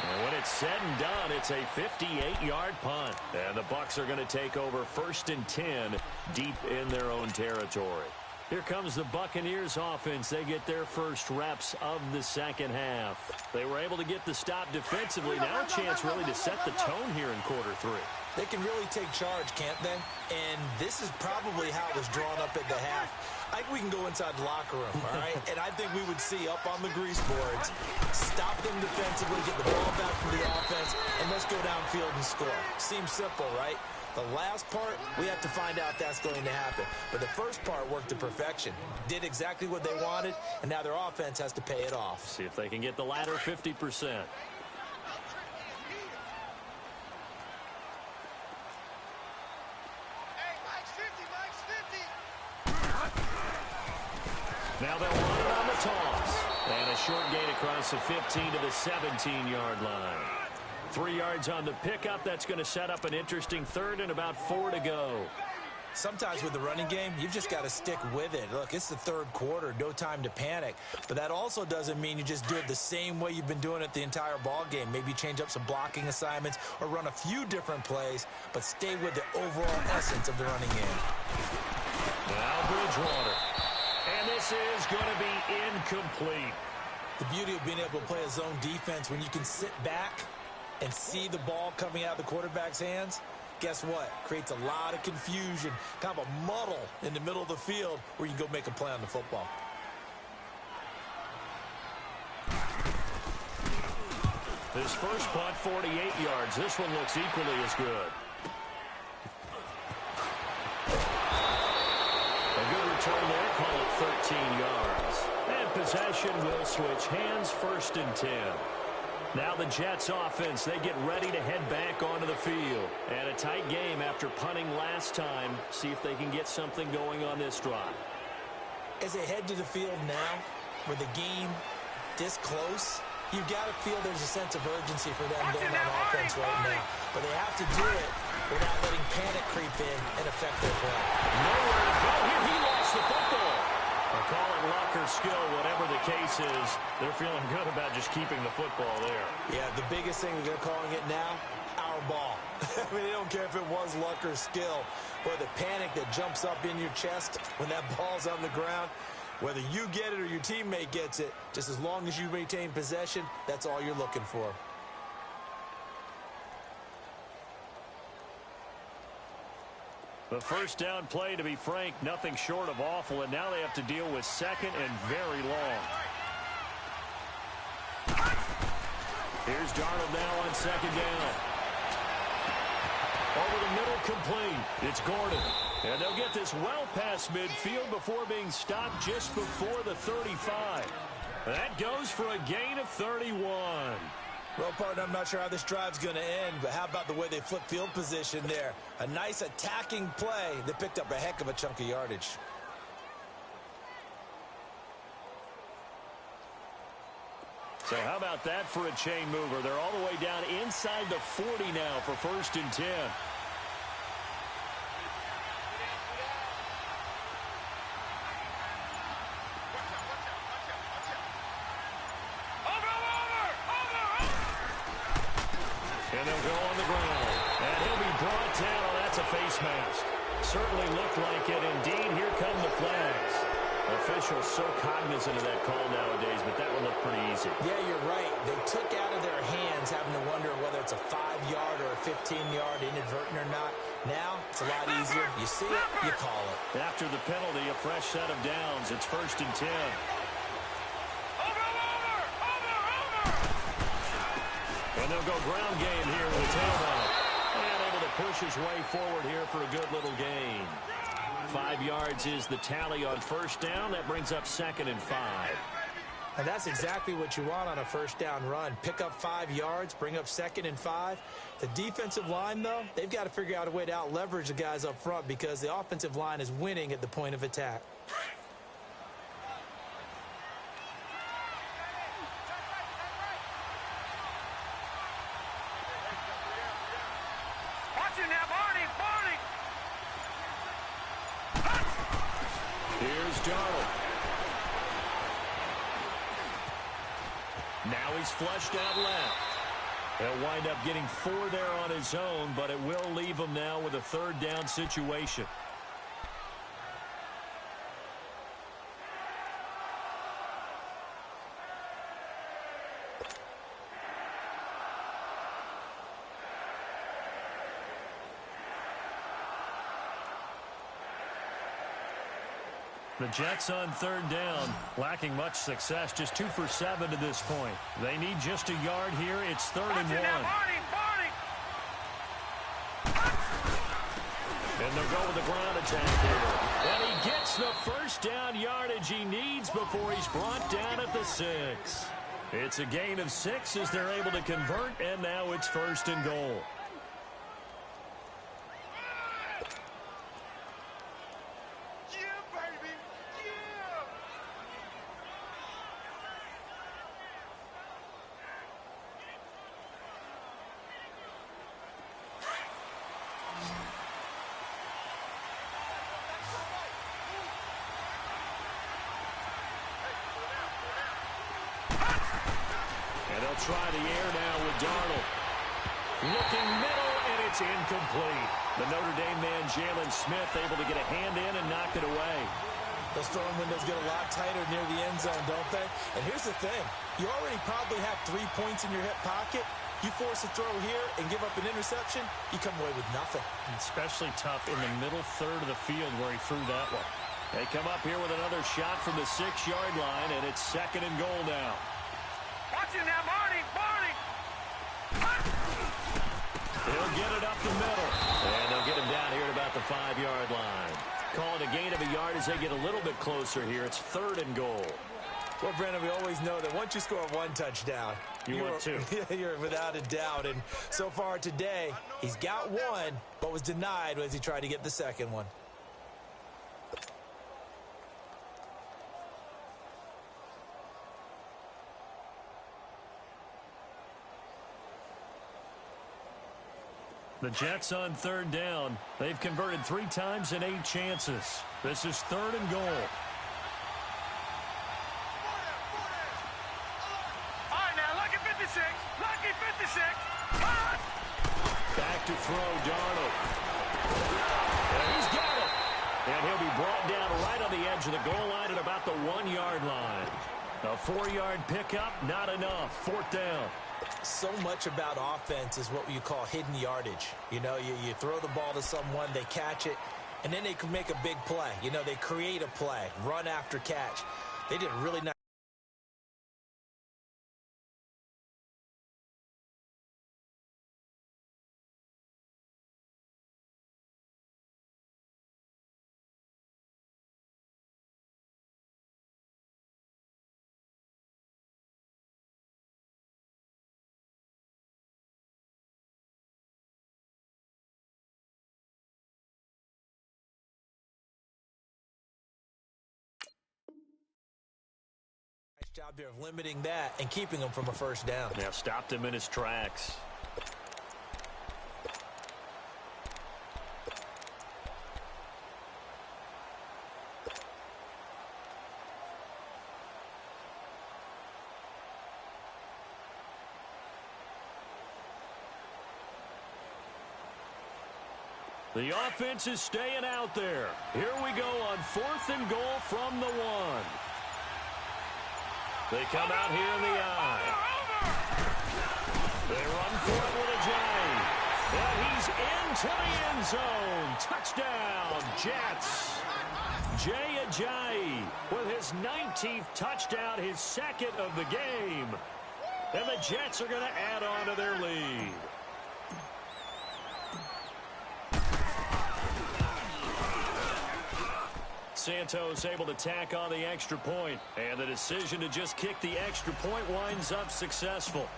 [SPEAKER 1] And when it's said and done, it's a 58-yard punt. And the Bucs are going to take over 1st and 10 deep in their own territory. Here comes the Buccaneers offense. They get their first reps of the second half. They were able to get the stop defensively. Now a chance really to set the tone here in quarter 3.
[SPEAKER 3] They can really take charge, can't they? And this is probably how it was drawn up at the half. I think we can go inside the locker room, all right? And I think we would see up on the grease boards, stop them defensively, get the ball back from the offense, and let's go downfield and score. Seems simple, right? The last part, we have to find out if that's going to happen. But the first part worked to perfection. Did exactly what they wanted, and now their offense has to pay it off.
[SPEAKER 1] See if they can get the latter 50%. Now they'll run it on the toss. And a short gain across the 15 to the 17-yard line. 3 yards on the pickup. That's going to set up an interesting third and about 4 to go.
[SPEAKER 3] Sometimes with the running game, you've just got to stick with it. Look, it's the third quarter, no time to panic. But that also doesn't mean you just do it the same way you've been doing it the entire ball game. Maybe change up some blocking assignments or run a few different plays, but stay with the overall essence of the running game.
[SPEAKER 1] Now Bridgewater. And this is going to be incomplete.
[SPEAKER 3] The beauty of being able to play a zone defense when you can sit back and see the ball coming out of the quarterback's hands, guess what? Creates a lot of confusion, kind of a muddle in the middle of the field where you can go make a play on the football.
[SPEAKER 1] His first punt, 48 yards. This one looks equally as good. A good return there, call it 13 yards. And possession will switch hands, 1st and 10. Now the Jets offense, they get ready to head back onto the field. And a tight game after punting last time. See if they can get something going on this drive.
[SPEAKER 3] As they head to the field now, with the game this close, you've got to feel there's a sense of urgency for them being on offense right now. But they have to do it without letting panic creep in and affect their play.
[SPEAKER 1] Nowhere to go here. He lost the football. Call it luck or skill, whatever the case is, they're feeling good about just keeping the football there.
[SPEAKER 3] Yeah, the biggest thing that they're calling it now, our ball. I mean, they don't care if it was luck or skill, or the panic that jumps up in your chest when that ball's on the ground. Whether you get it or your teammate gets it, just as long as you maintain possession, that's all you're looking for.
[SPEAKER 1] The first down play, to be frank, nothing short of awful, and now they have to deal with 2nd and very long. Here's Darnold now on 2nd down. Over the middle, complete. It's Gordon. And they'll get this well past midfield before being stopped just before the 35. That goes for a gain of 31.
[SPEAKER 3] Well, partner, I'm not sure how this drive's going to end, but how about the way they flip field position there? A nice attacking play that picked up a heck of a chunk of yardage.
[SPEAKER 1] So how about that for a chain mover? They're all the way down inside the 40 now for 1st and 10. And they'll go on the ground. And he'll be brought down. Oh, that's a face mask. Certainly looked like it. Indeed, here come the flags. Officials so cognizant of that call nowadays, but that one looked pretty easy.
[SPEAKER 3] Yeah, you're right. They took out of their hands having to wonder whether it's a 5-yard or a 15-yard inadvertent or not. Now, it's a lot easier. You see it, you call it.
[SPEAKER 1] After the penalty, a fresh set of downs. It's 1st and 10. And they'll go ground game here with a tailback. And able to push his way forward here for a good little gain. 5 yards is the tally on 1st down. That brings up 2nd and 5.
[SPEAKER 3] And that's exactly what you want on a first down run. Pick up 5 yards, bring up 2nd and 5. The defensive line, though, they've got to figure out a way to out-leverage the guys up front because the offensive line is winning at the point of attack.
[SPEAKER 2] Watch it now, Barney, Barney.
[SPEAKER 1] Here's Darnold. Now he's flushed out left. He'll wind up getting 4 there on his own, but it will leave him now with a 3rd down situation. The Jets on 3rd down, lacking much success, just 2 for 7 to this point. They need just a yard here. It's 3rd and 1.
[SPEAKER 2] Barney, Barney.
[SPEAKER 1] And they'll go with the ground attack here. And he gets the first down yardage he needs before he's brought down at the 6. It's a gain of 6 as they're able to convert, and now it's 1st and goal. Try the air now with Darnold. Looking middle, and it's incomplete. The Notre Dame man, Jalen Smith, able to get a hand in and knock it away.
[SPEAKER 3] Those throwing windows get a lot tighter near the end zone, don't they? And here's the thing. You already probably have 3 points in your hip pocket. You force a throw here and give up an interception, you come away with nothing.
[SPEAKER 1] Especially tough in the middle third of the field where he threw that one. They come up here with another shot from the 6-yard line, and it's 2nd and goal now.
[SPEAKER 2] Watch it now, Barney, Barney.
[SPEAKER 1] He'll get it up the middle. And they'll get him down here at about the 5-yard line. Call it a gain of a yard as they get a little bit closer here. It's 3rd and goal.
[SPEAKER 3] Well, Brandon, we always know that once you score 1 touchdown,
[SPEAKER 1] you're 2.
[SPEAKER 3] You're without a doubt. And so far today, he's got 1, but was denied as he tried to get the 2nd one.
[SPEAKER 1] The Jets on 3rd down. They've converted 3 times in 8 chances. This is 3rd and goal.
[SPEAKER 2] All right, now, lucky 56. Lucky 56.
[SPEAKER 1] Back to throw, Darnold. And he's got it. And he'll be brought down right on the edge of the goal line at about the 1-yard line. A 4-yard pickup, not enough. 4th down.
[SPEAKER 3] So much about offense is what you call hidden yardage. You know, you throw the ball to someone, they catch it, and then they can make a big play. You know, they create a play, run after catch. They did a really nice. Job there of limiting that and keeping him from a 1st down.
[SPEAKER 1] Yeah, stopped him in his tracks. The offense is staying out there. Here we go on 4th and goal from the 1. They come out here in the eye. They run for it with a J. And he's into the end zone. Touchdown, Jets. Jay Ajayi with his 19th touchdown, his 2nd of the game. And the Jets are going to add on to their lead. Santos able to tack on the extra point. And the decision to just kick the extra point winds up successful.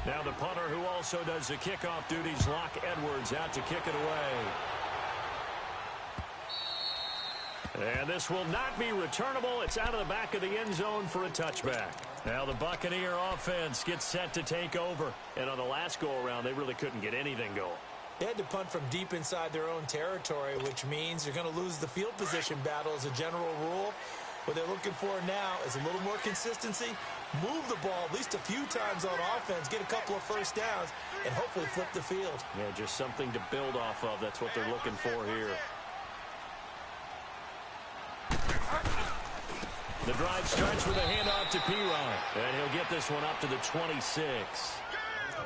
[SPEAKER 1] Now the punter who also does the kickoff duties, Locke Edwards, out to kick it away. And this will not be returnable. It's out of the back of the end zone for a touchback. Now the Buccaneer offense gets set to take over. And on the last go-around, they really couldn't get anything going.
[SPEAKER 3] They had to punt from deep inside their own territory, which means you're going to lose the field position battle as a general rule. What they're looking for now is a little more consistency, move the ball at least a few times on offense, get a couple of first downs, and hopefully flip the field.
[SPEAKER 1] Yeah, just something to build off of. That's what they're looking for here. The drive starts with a handoff to P-Ryan, and he'll get this one up to the 26.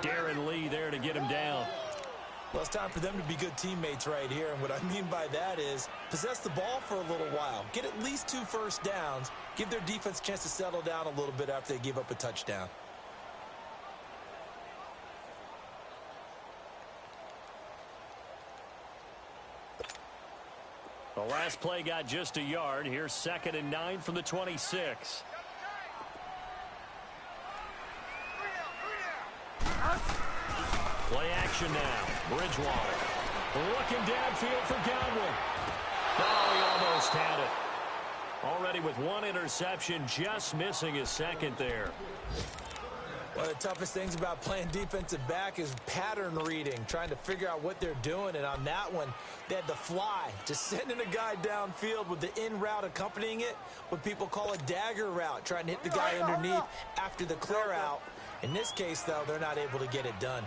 [SPEAKER 1] Darren Lee there to get him down.
[SPEAKER 3] Well, it's time for them to be good teammates right here, and what I mean by that is possess the ball for a little while, get at least 2 first downs, give their defense a chance to settle down a little bit after they give up a touchdown.
[SPEAKER 1] The last play got just a yard. Here's 2nd and 9 from the 26. Play action now. Bridgewater looking downfield for Godwin. Oh, he almost had it. Already with 1 interception, just missing his 2nd there.
[SPEAKER 3] One of the toughest things about playing defensive back is pattern reading, trying to figure out what they're doing. And on that one, they had the fly, just sending a guy downfield with the in route accompanying it, what people call a dagger route, trying to hit the guy underneath after the clear out. In this case, though, they're not able to get it done.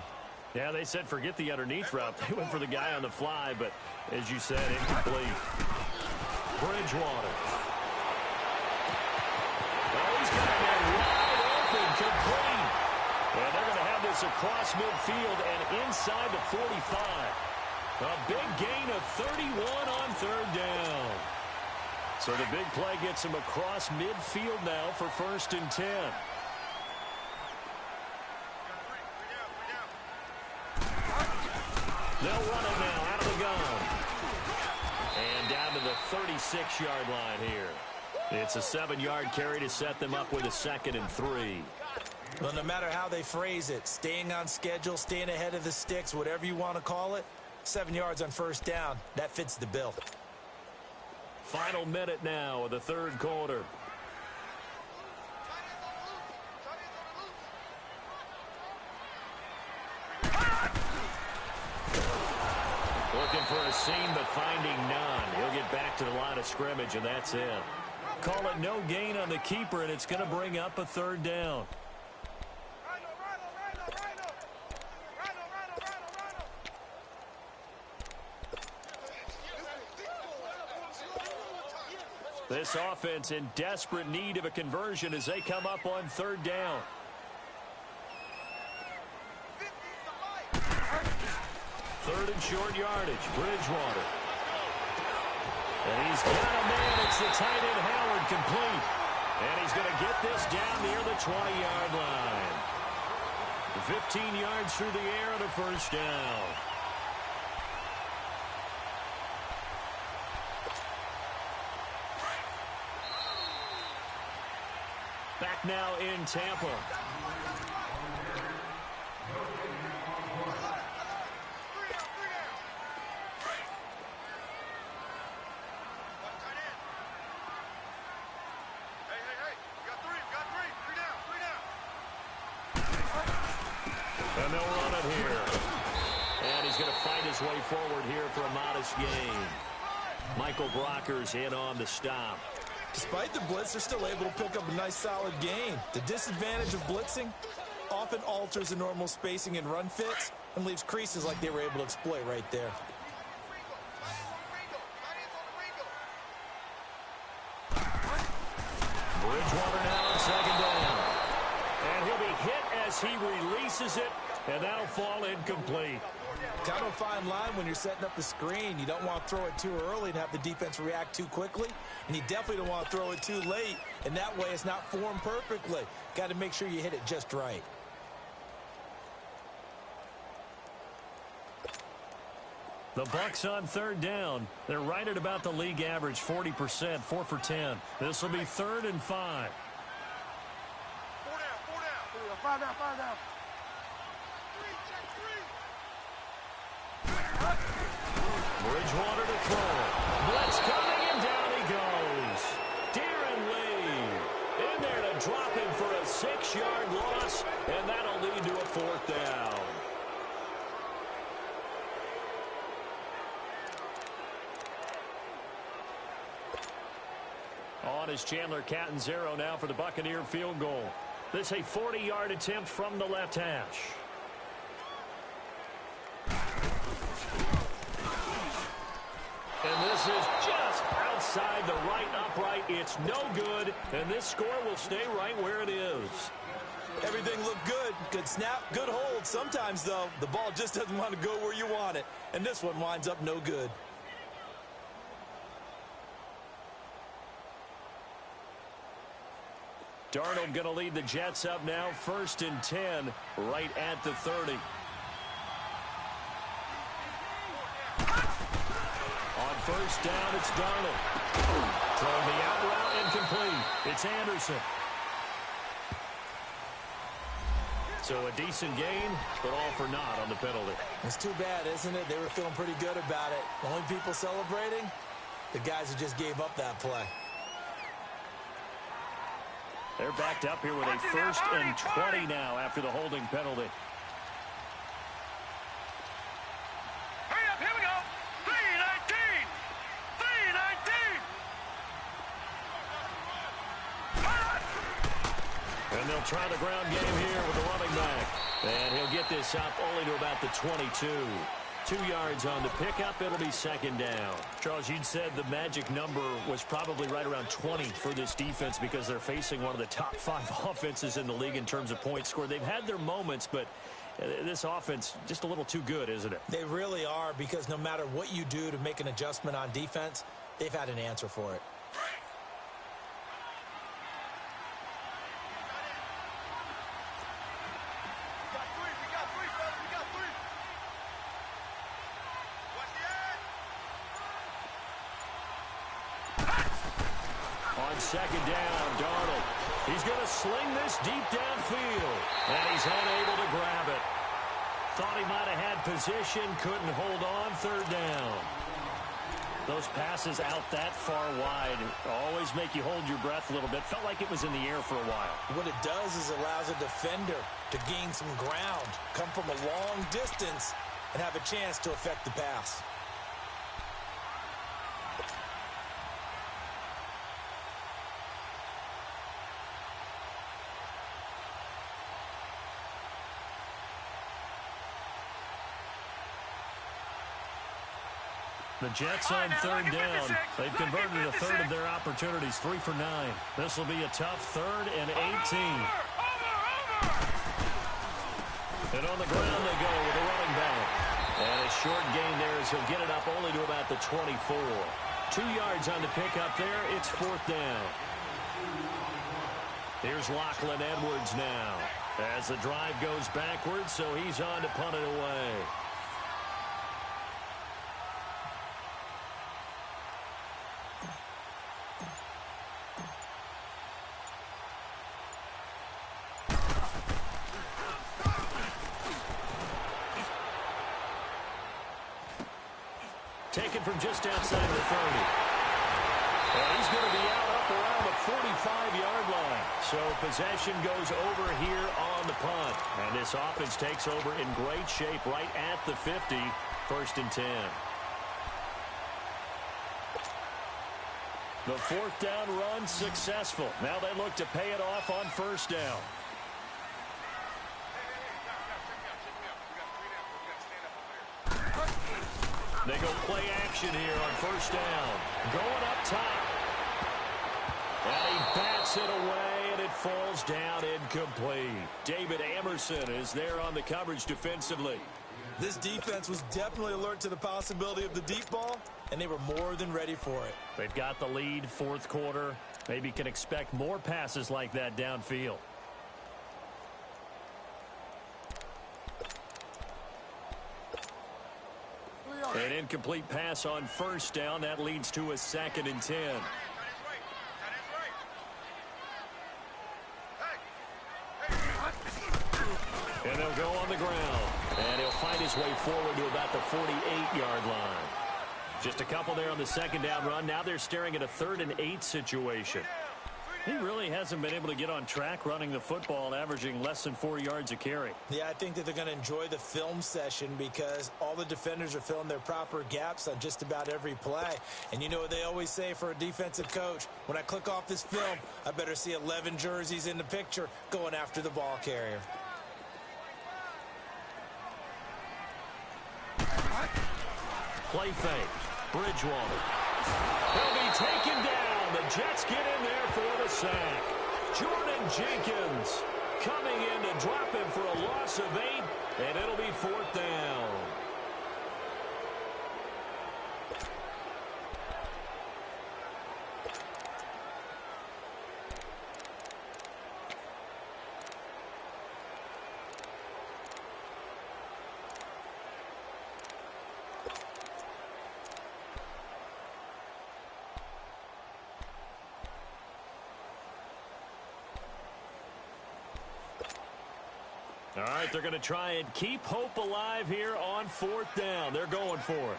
[SPEAKER 1] Yeah, they said forget the underneath route. They went for the guy on the fly, but as you said, incomplete. Bridgewater. Oh, he's got it wide open, complete. And they're going to have this across midfield and inside the 45. A big gain of 31 on 3rd down. So the big play gets him across midfield now for 1st and 10. They'll run it now out of the gun. And down to the 36-yard line here. It's a 7-yard carry to set them up with a 2nd and 3.
[SPEAKER 3] Well, no matter how they phrase it, staying on schedule, staying ahead of the sticks, whatever you want to call it, 7 yards on 1st down, that fits the bill.
[SPEAKER 1] Final minute now of the 3rd quarter. Looking for a seam, but finding none. He'll get back to the line of scrimmage, and that's it. Call it no gain on the keeper, and it's going to bring up a 3rd down. This offense in desperate need of a conversion as they come up on 3rd down. Third and short yardage. Bridgewater. And he's got a man. It's the tight end Howard, complete. And he's going to get this down near the 20-yard line. 15 yards through the air and a 1st down. Back now in Tampa. And they'll run it here. And he's going to fight his way forward here for a modest gain. Michael Brockers in on the stop.
[SPEAKER 3] Despite the blitz, they're still able to pick up a nice solid gain. The disadvantage of blitzing often alters the normal spacing and run fits and leaves creases like they were able to exploit right there.
[SPEAKER 1] Bridgewater now on 2nd down. And he'll be hit as he releases it, and that'll fall incomplete.
[SPEAKER 3] Kind of a fine line when you're setting up the screen. You don't want to throw it too early and have the defense react too quickly, and you definitely don't want to throw it too late, and that way it's not formed perfectly. Got to make sure you hit it just right.
[SPEAKER 1] The Bucks on third down. They're right at about the league average, 40%, 4 for 10. This will be 3rd and 5.
[SPEAKER 2] 4 down. 5 down, 5 down.
[SPEAKER 1] Bridgewater to throw. Blitz coming, and down he goes. De'Aaron Lee in there to drop him for a 6-yard loss, and that'll lead to a 4th down. On is Chandler Catanzaro now for the Buccaneer field goal. This a 40-yard attempt from the left hash. And this is just outside the right upright. It's no good, and this score will stay right where it is.
[SPEAKER 3] Everything looked good. Good snap, good hold. Sometimes, though, the ball just doesn't want to go where you want it. And this one winds up no good.
[SPEAKER 1] Darnold going to lead the Jets up now, 1st and 10, right at the 30. On 1st down, it's Darnold. Throwing the out route, incomplete. It's Anderson. So a decent gain, but all for naught on the penalty.
[SPEAKER 3] It's too bad, isn't it? They were feeling pretty good about it. The only people celebrating, the guys who just gave up that play.
[SPEAKER 1] They're backed up here with a 1st and 20 now after the holding penalty.
[SPEAKER 2] Hurry up, here we go. 3:19. 3:19.
[SPEAKER 1] And they'll try the ground game here with the running back. And he'll get this up only to about the 22. 2 yards on the pickup. It'll be 2nd down. Charles, you'd said the magic number was probably right around 20 for this defense because they're facing one of the top 5 offenses in the league in terms of points scored. They've had their moments, but this offense just a little too good, isn't it?
[SPEAKER 3] They really are, because no matter what you do to make an adjustment on defense, they've had an answer for it.
[SPEAKER 1] On 2nd down, Darnold. He's going to sling this deep downfield, and he's unable to grab it. Thought he might have had position, couldn't hold on. 3rd down. Those passes out that far wide always make you hold your breath a little bit. Felt like it was in the air for a while.
[SPEAKER 3] What it does is allows a defender to gain some ground, come from a long distance, and have a chance to affect the pass.
[SPEAKER 1] The Jets on 3rd down. They've converted a 1/3 of their opportunities, 3 for 9. This will be a tough 3rd and 18. And on the ground they go with a running back. And a short gain there as he'll get it up only to about the 24. 2 yards on the pickup there. It's 4th down. Here's Lachlan Edwards now as the drive goes backwards, so he's on to punt it away. Taken from just outside the 30. And he's going to be out up around the 45-yard line. So possession goes over here on the punt. And this offense takes over in great shape right at the 50. 1st and 10. The 4th down run successful. Now they look to pay it off on 1st down. They go play action here on 1st down. Going up top. And he bats it away, and it falls down incomplete. David Amerson is there on the coverage defensively.
[SPEAKER 3] This defense was definitely alert to the possibility of the deep ball, and they were more than ready for it.
[SPEAKER 1] They've got the lead, 4th quarter. Maybe can expect more passes like that downfield. And Incomplete pass on first down. That leads to a 2nd and 10. And they'll go on the ground. And he'll find his way forward to about the 48-yard line. Just a couple there on the 2nd down run. Now they're staring at a 3rd and 8 situation. He really hasn't been able to get on track running the football, averaging less than 4 yards a carry.
[SPEAKER 3] Yeah, I think that they're going to enjoy the film session because all the defenders are filling their proper gaps on just about every play. And you know what they always say for a defensive coach? When I click off this film, I better see 11 jerseys in the picture going after the ball carrier.
[SPEAKER 1] Play fake. Bridgewater. He'll be taken down. The Jets get in there for the sack. Jordan Jenkins coming in to drop him for a loss of 8, and it'll be 4th down. All right, they're going to try and keep hope alive here on 4th down. They're going for it.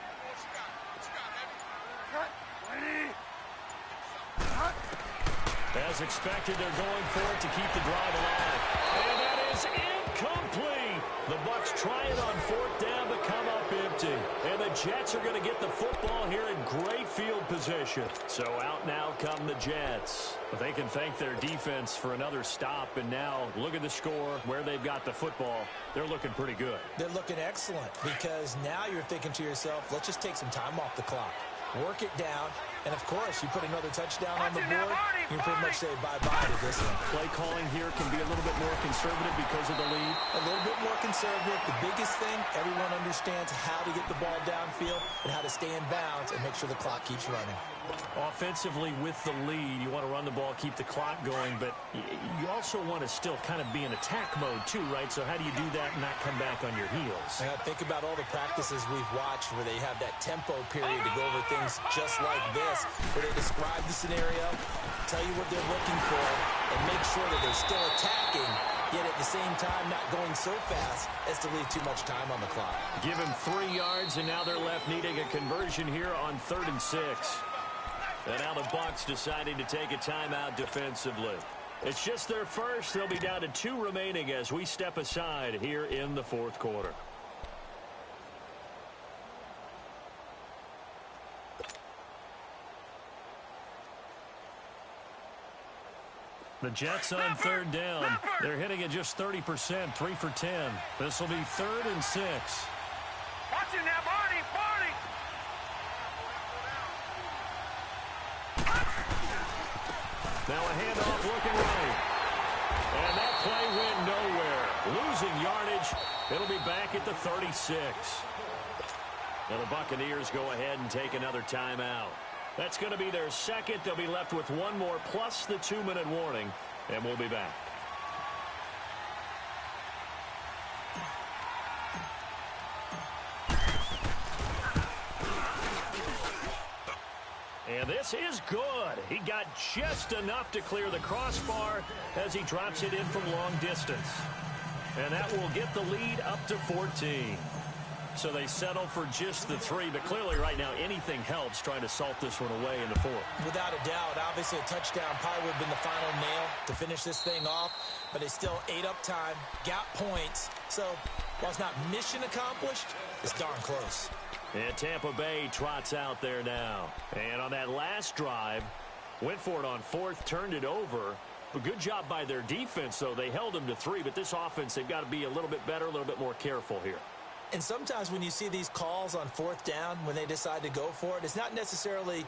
[SPEAKER 1] As expected, they're going for it to keep the drive alive. And that is incomplete. The Bucs try it on 4th down but come up empty. And the Jets are going to get the football here in great field position. So out now come the Jets. But they can thank their defense for another stop. And now look at the score, where they've got the football. They're looking pretty good.
[SPEAKER 3] They're looking excellent because now you're thinking to yourself, let's just take some time off the clock. Work it down, and of course, you put another touchdown on the board, you pretty much say bye-bye to this one.
[SPEAKER 1] Play calling here can be a little bit more conservative because of the lead.
[SPEAKER 3] A little bit more conservative. The biggest thing, everyone understands how to get the ball downfield and how to stay in bounds and make sure the clock keeps running.
[SPEAKER 1] Offensively, with the lead, you want to run the ball, keep the clock going, but you also want to still kind of be in attack mode too, right? So how do you do that and not come back on your heels?
[SPEAKER 3] Now, think about all the practices we've watched where they have that tempo period to go over things just like this, where they describe the scenario, tell you what they're looking for, and make sure that they're still attacking, yet at the same time not going so fast as to leave too much time on the clock.
[SPEAKER 1] Give him 3 yards, and now they're left needing a conversion here on 3rd and 6. And now the Bucs deciding to take a timeout defensively. It's just their first. They'll be down to 2 remaining as we step aside here in the 4th quarter. The Jets on 3rd down. They're hitting at just 30%, 3 for 10. This will be 3rd and 6.
[SPEAKER 2] Watch it now, Barney, Barney.
[SPEAKER 1] Now a handoff looking right. And that play went nowhere. Losing yardage. It'll be back at the 36. Now the Buccaneers go ahead and take another timeout. That's going to be their second. They'll be left with 1 more plus the 2-minute warning. And we'll be back. And this is good. He got just enough to clear the crossbar as he drops it in from long distance. And that will get the lead up to 14. So they settle for just the 3, but clearly right now anything helps trying to salt this one away in the 4th.
[SPEAKER 3] Without a doubt, obviously a touchdown probably would have been the final nail to finish this thing off, but they still ate up time, got points. So while it's not mission accomplished, it's darn close.
[SPEAKER 1] And Tampa Bay trots out there now. And on that last drive, went for it on 4th, turned it over. But good job by their defense, though. They held them to 3, but this offense, they've got to be a little bit better, a little bit more careful here.
[SPEAKER 3] And sometimes when you see these calls on 4th down, when they decide to go for it, it's not necessarily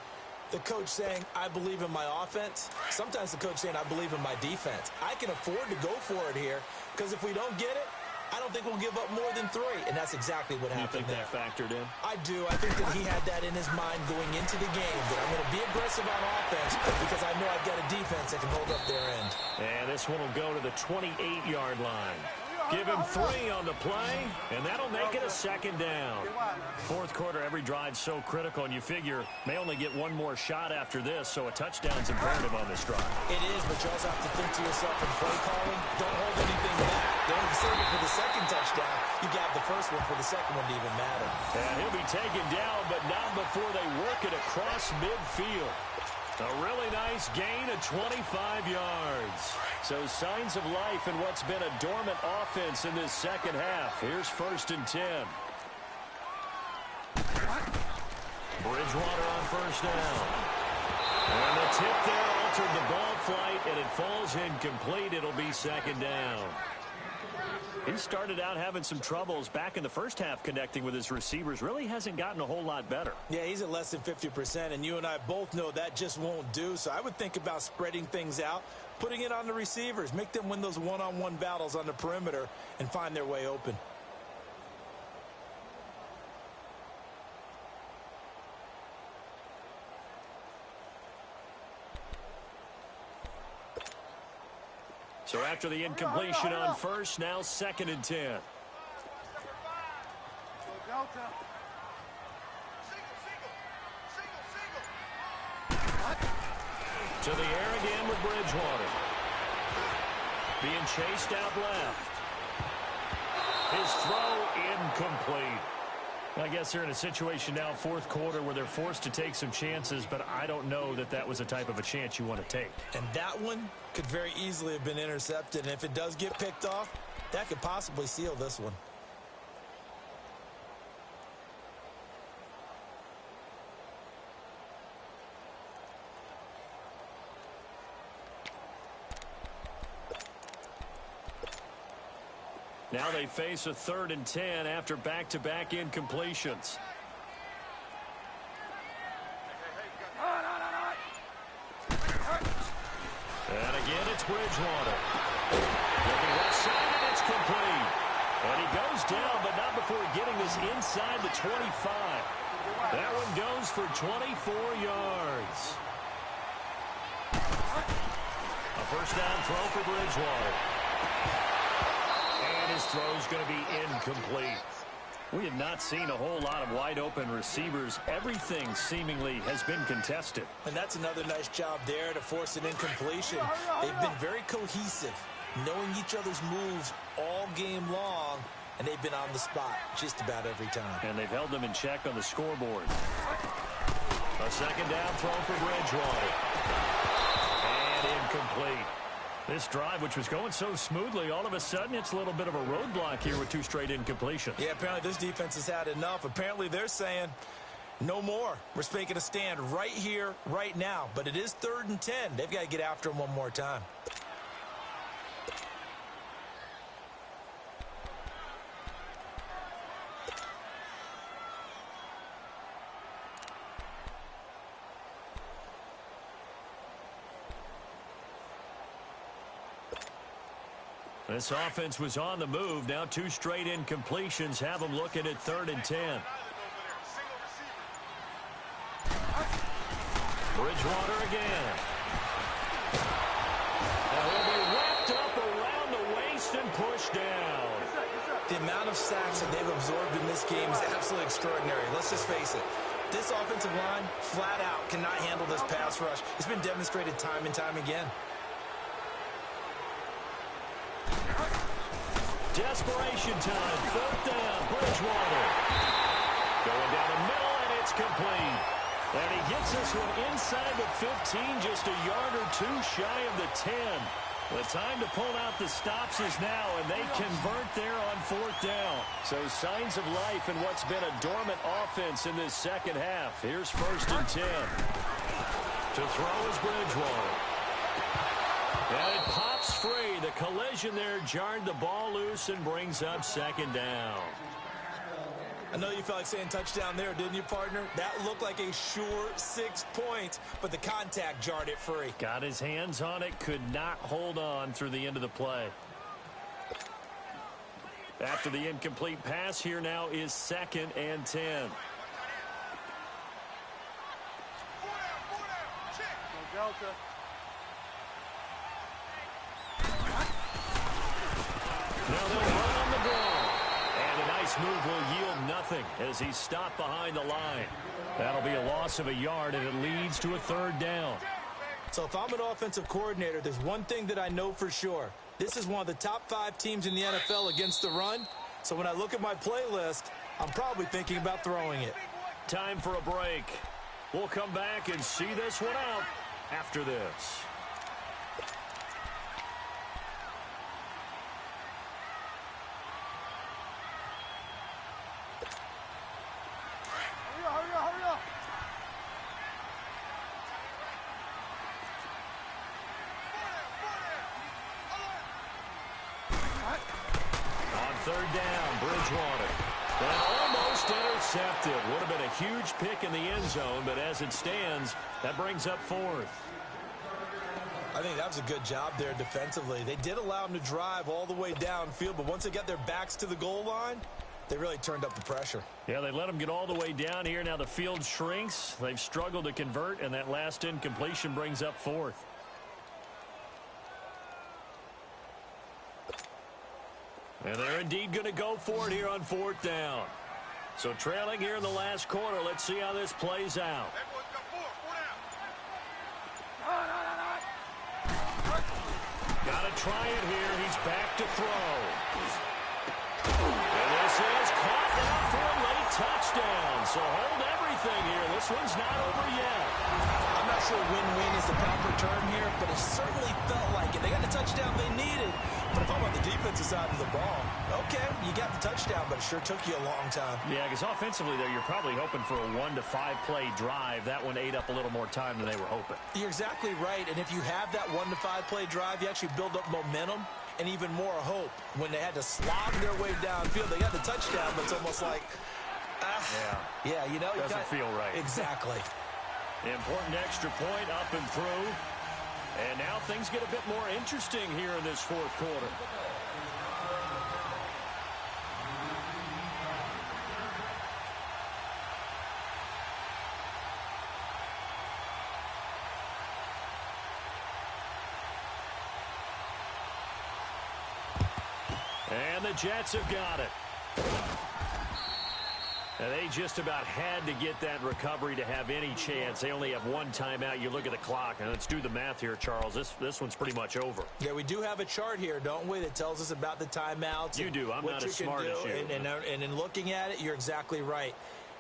[SPEAKER 3] the coach saying, I believe in my offense. Sometimes the coach saying, I believe in my defense. I can afford to go for it here, because if we don't get it, I don't think we'll give up more than 3, and that's exactly what happened there.
[SPEAKER 1] You think that factored in?
[SPEAKER 3] I do. I think that he had that in his mind going into the game, that I'm going to be aggressive on offense because I know I've got a defense that can hold up their end.
[SPEAKER 1] And this one will go to the 28-yard line. Give him 3 on the play, and that'll make it a second down. Fourth quarter, every drive's so critical, and you figure may only get one more shot after this, so a touchdown's imperative on this drive.
[SPEAKER 3] It is, but you also have to think to yourself in play calling, don't hold anything back. Don't save it for the second touchdown. You got the first one for the second one to even matter.
[SPEAKER 1] And he'll be taken down, but not before they work it across midfield. A really nice gain of 25 yards. So signs of life in what's been a dormant offense in this second half. Here's 1st and 10. Bridgewater on first down. And the tip there altered the ball flight, and it falls incomplete. It'll be second down. He started out having some troubles back in the first half connecting with his receivers. Really hasn't gotten a whole lot better.
[SPEAKER 3] Yeah, he's at less than 50%, and you and I both know that just won't do. So I would think about spreading things out, putting it on the receivers, make them win those one-on-one battles on the perimeter, and find their way open.
[SPEAKER 1] So after the incompletion on first, now 2nd and 10. To the air again with Bridgewater. Being chased out left. His throw incomplete. I guess they're in a situation now, fourth quarter, where they're forced to take some chances, but I don't know that that was the type of a chance you want to take.
[SPEAKER 3] And that one could very easily have been intercepted. And if it does get picked off, that could possibly seal this one.
[SPEAKER 1] Now they face a 3rd and 10 after back-to-back incompletions. And again, it's Bridgewater. Looking left side, and it's complete. And he goes down, but not before getting this inside the 25. That one goes for 24 yards. A first down throw for Bridgewater. His throw's going to be incomplete. We have not seen a whole lot of wide-open receivers. Everything seemingly has been contested.
[SPEAKER 3] And that's another nice job there to force an incompletion. They've been very cohesive, knowing each other's moves all game long, and they've been on the spot just about every time.
[SPEAKER 1] And they've held them in check on the scoreboard. A second down throw for Bridgewater. And incomplete. This drive, which was going so smoothly, all of a sudden it's a little bit of a roadblock here with 2 straight incompletions.
[SPEAKER 3] Yeah, apparently this defense has had enough. Apparently they're saying, no more. We're making a stand right here, right now. But it is 3rd and 10. They've got to get after him one more time.
[SPEAKER 1] This offense was on the move. Now 2 straight incompletions have them looking at 3rd and 10. Bridgewater again. And he'll be wrapped up around the waist and pushed down.
[SPEAKER 3] The amount of sacks that they've absorbed in this game is absolutely extraordinary. Let's just face it. This offensive line, flat out, cannot handle this pass rush. It's been demonstrated time and time again.
[SPEAKER 1] Desperation time. 4th down. Bridgewater. Going down the middle, and it's complete. And he gets this one inside the 15, just a yard or 2 shy of the 10. The time to pull out the stops is now, and they convert there on 4th down. So signs of life in what's been a dormant offense in this second half. Here's 1st and 10. To throw is Bridgewater. And it pops free. The collision there jarred the ball loose and brings up 2nd down.
[SPEAKER 3] I know you felt like saying touchdown there, didn't you, partner? That looked like a sure 6 points, but the contact jarred it free.
[SPEAKER 1] Got his hands on it, could not hold on through the end of the play. After the incomplete pass, here now is 2nd and 10.
[SPEAKER 2] Delta.
[SPEAKER 1] Now they'll run this move will yield nothing as he's stopped behind the line. That'll be a loss of a yard, and it leads to a third down.
[SPEAKER 3] So if I'm an offensive coordinator, there's one thing that I know for sure. This is one of the top 5 teams in the NFL against the run. So when I look at my playlist, I'm probably thinking about throwing it.
[SPEAKER 1] Time for a break. We'll come back and see this one out after this. Third down, Bridgewater. And almost intercepted. Would have been a huge pick in the end zone, but as it stands, that brings up 4th.
[SPEAKER 3] I think that was a good job there defensively. They did allow them to drive all the way downfield, but once they got their backs to the goal line, they really turned up the pressure.
[SPEAKER 1] Yeah, they let them get all the way down here. Now the field shrinks. They've struggled to convert, and that last incompletion brings up 4th. And they're indeed going to go for it here on 4th down. So trailing here in the last quarter. Let's see how this plays out. Got to try it here. He's back to throw. And this is caught down for a late touchdown. So hold everything here. This one's not over yet.
[SPEAKER 3] I'm not sure win-win is the proper term here, but it certainly felt like it. They got the touchdown they needed. But if I'm on the defensive side of the ball, okay, you got the touchdown, but it sure took you a long time.
[SPEAKER 1] Yeah, because offensively there, you're probably hoping for a 1 to 5 play drive. That one ate up a little more time than they were hoping.
[SPEAKER 3] You're exactly right, and if you have that 1 to 5 play drive, you actually build up momentum and even more hope. When they had to slog their way downfield, they got the touchdown, but it's almost like, yeah, you know,
[SPEAKER 1] doesn't feel right.
[SPEAKER 3] Exactly.
[SPEAKER 1] Important extra point up and through. And now things get a bit more interesting here in this 4th quarter. And the Jets have got it. And they just about had to get that recovery to have any chance. They only have 1 timeout. You look at the clock, and let's do the math here, Charles. This one's pretty much over.
[SPEAKER 3] Yeah, we do have a chart here, don't we, that tells us about the timeouts.
[SPEAKER 1] You do. I'm not as smart as you.
[SPEAKER 3] And in looking at it, you're exactly right.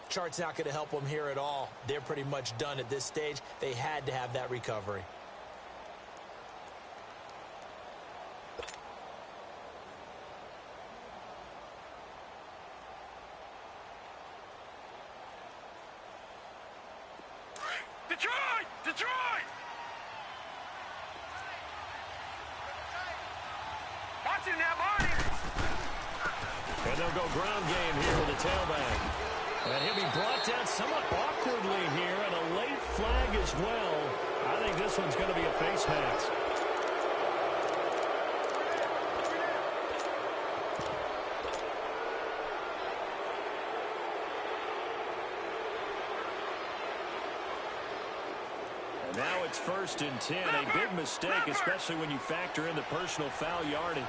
[SPEAKER 3] Chart's not going to help them here at all. They're pretty much done at this stage. They had to have that recovery.
[SPEAKER 2] Detroit! Detroit! Watching that body!
[SPEAKER 1] And they'll go ground game here with the tailback. And he'll be brought down somewhat awkwardly here, and a late flag as well. I think this one's going to be a face mask. Now it's 1st and 10. A big mistake, especially when you factor in the personal foul yardage.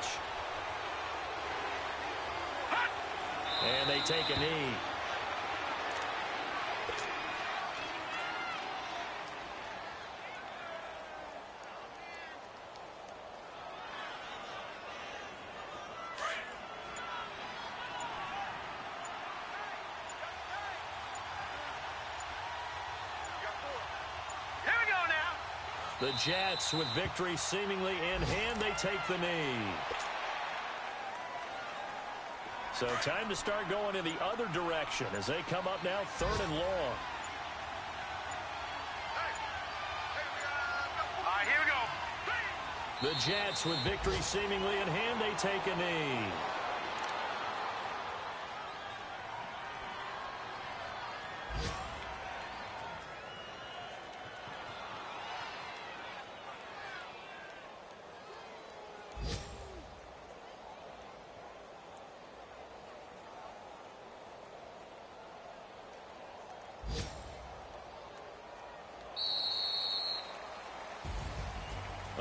[SPEAKER 1] And they take a knee. The Jets, with victory seemingly in hand, they take the knee. So time to start going in the other direction as they come up now 3rd and long.
[SPEAKER 2] Here we go.
[SPEAKER 1] The Jets, with victory seemingly in hand, they take a knee.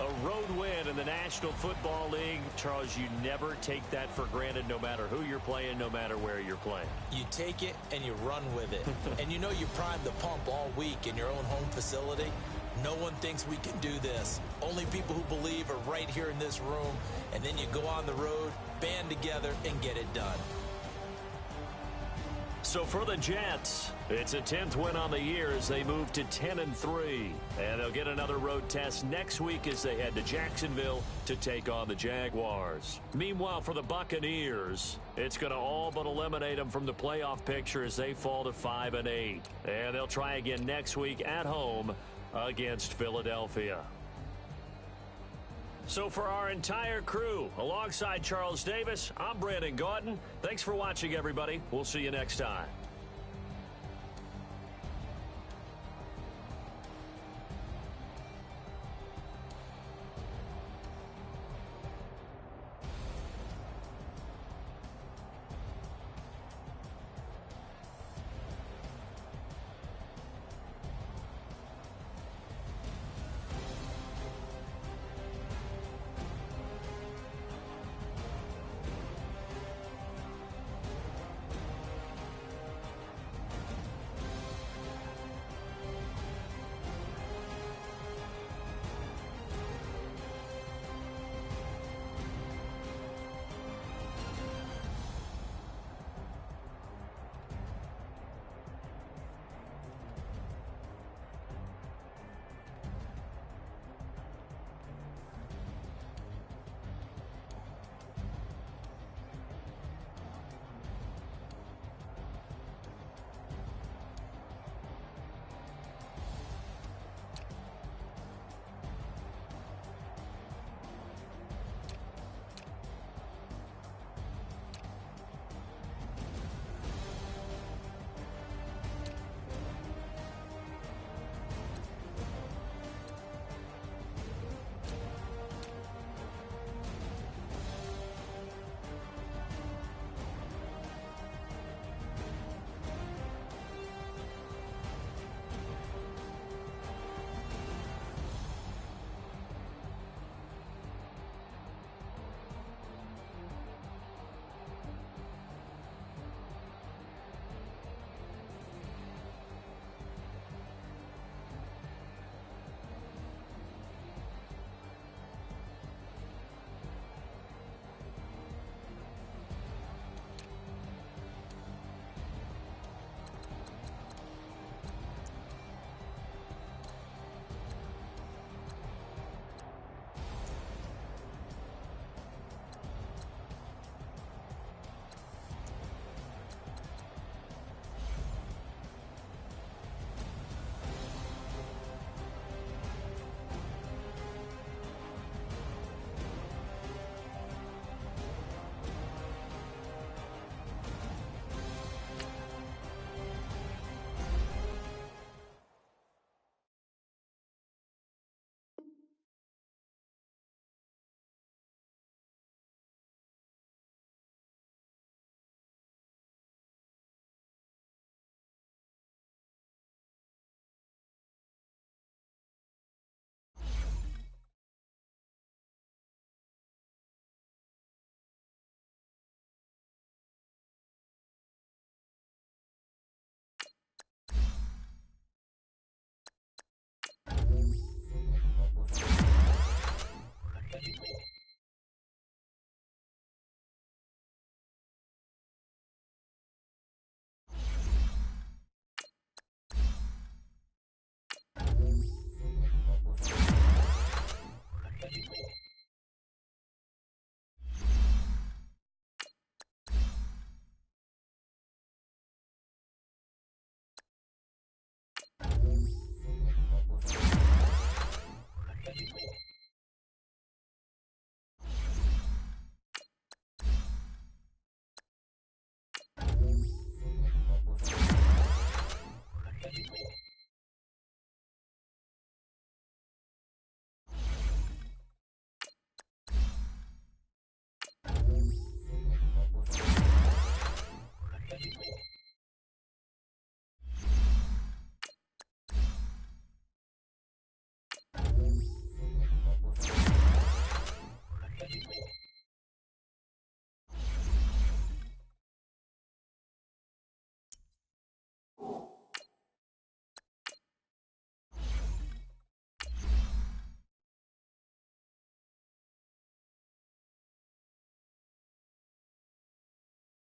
[SPEAKER 1] A road win in the National Football League. Charles, you never take that for granted no matter who you're playing, no matter where you're playing.
[SPEAKER 3] You take it and you run with it. And you know you primed the pump all week in your own home facility. No one thinks we can do this. Only people who believe are right here in this room. And then you go on the road, band together, and get it done.
[SPEAKER 1] So for the Jets, it's a 10th win on the year as they move to 10-3. And they'll get another road test next week as they head to Jacksonville to take on the Jaguars. Meanwhile, for the Buccaneers, it's going to all but eliminate them from the playoff picture as they fall to 5-8. And they'll try again next week at home against Philadelphia. So for our entire crew, alongside Charles Davis, I'm Brandon Gaudin. Thanks for watching, everybody. We'll see you next time.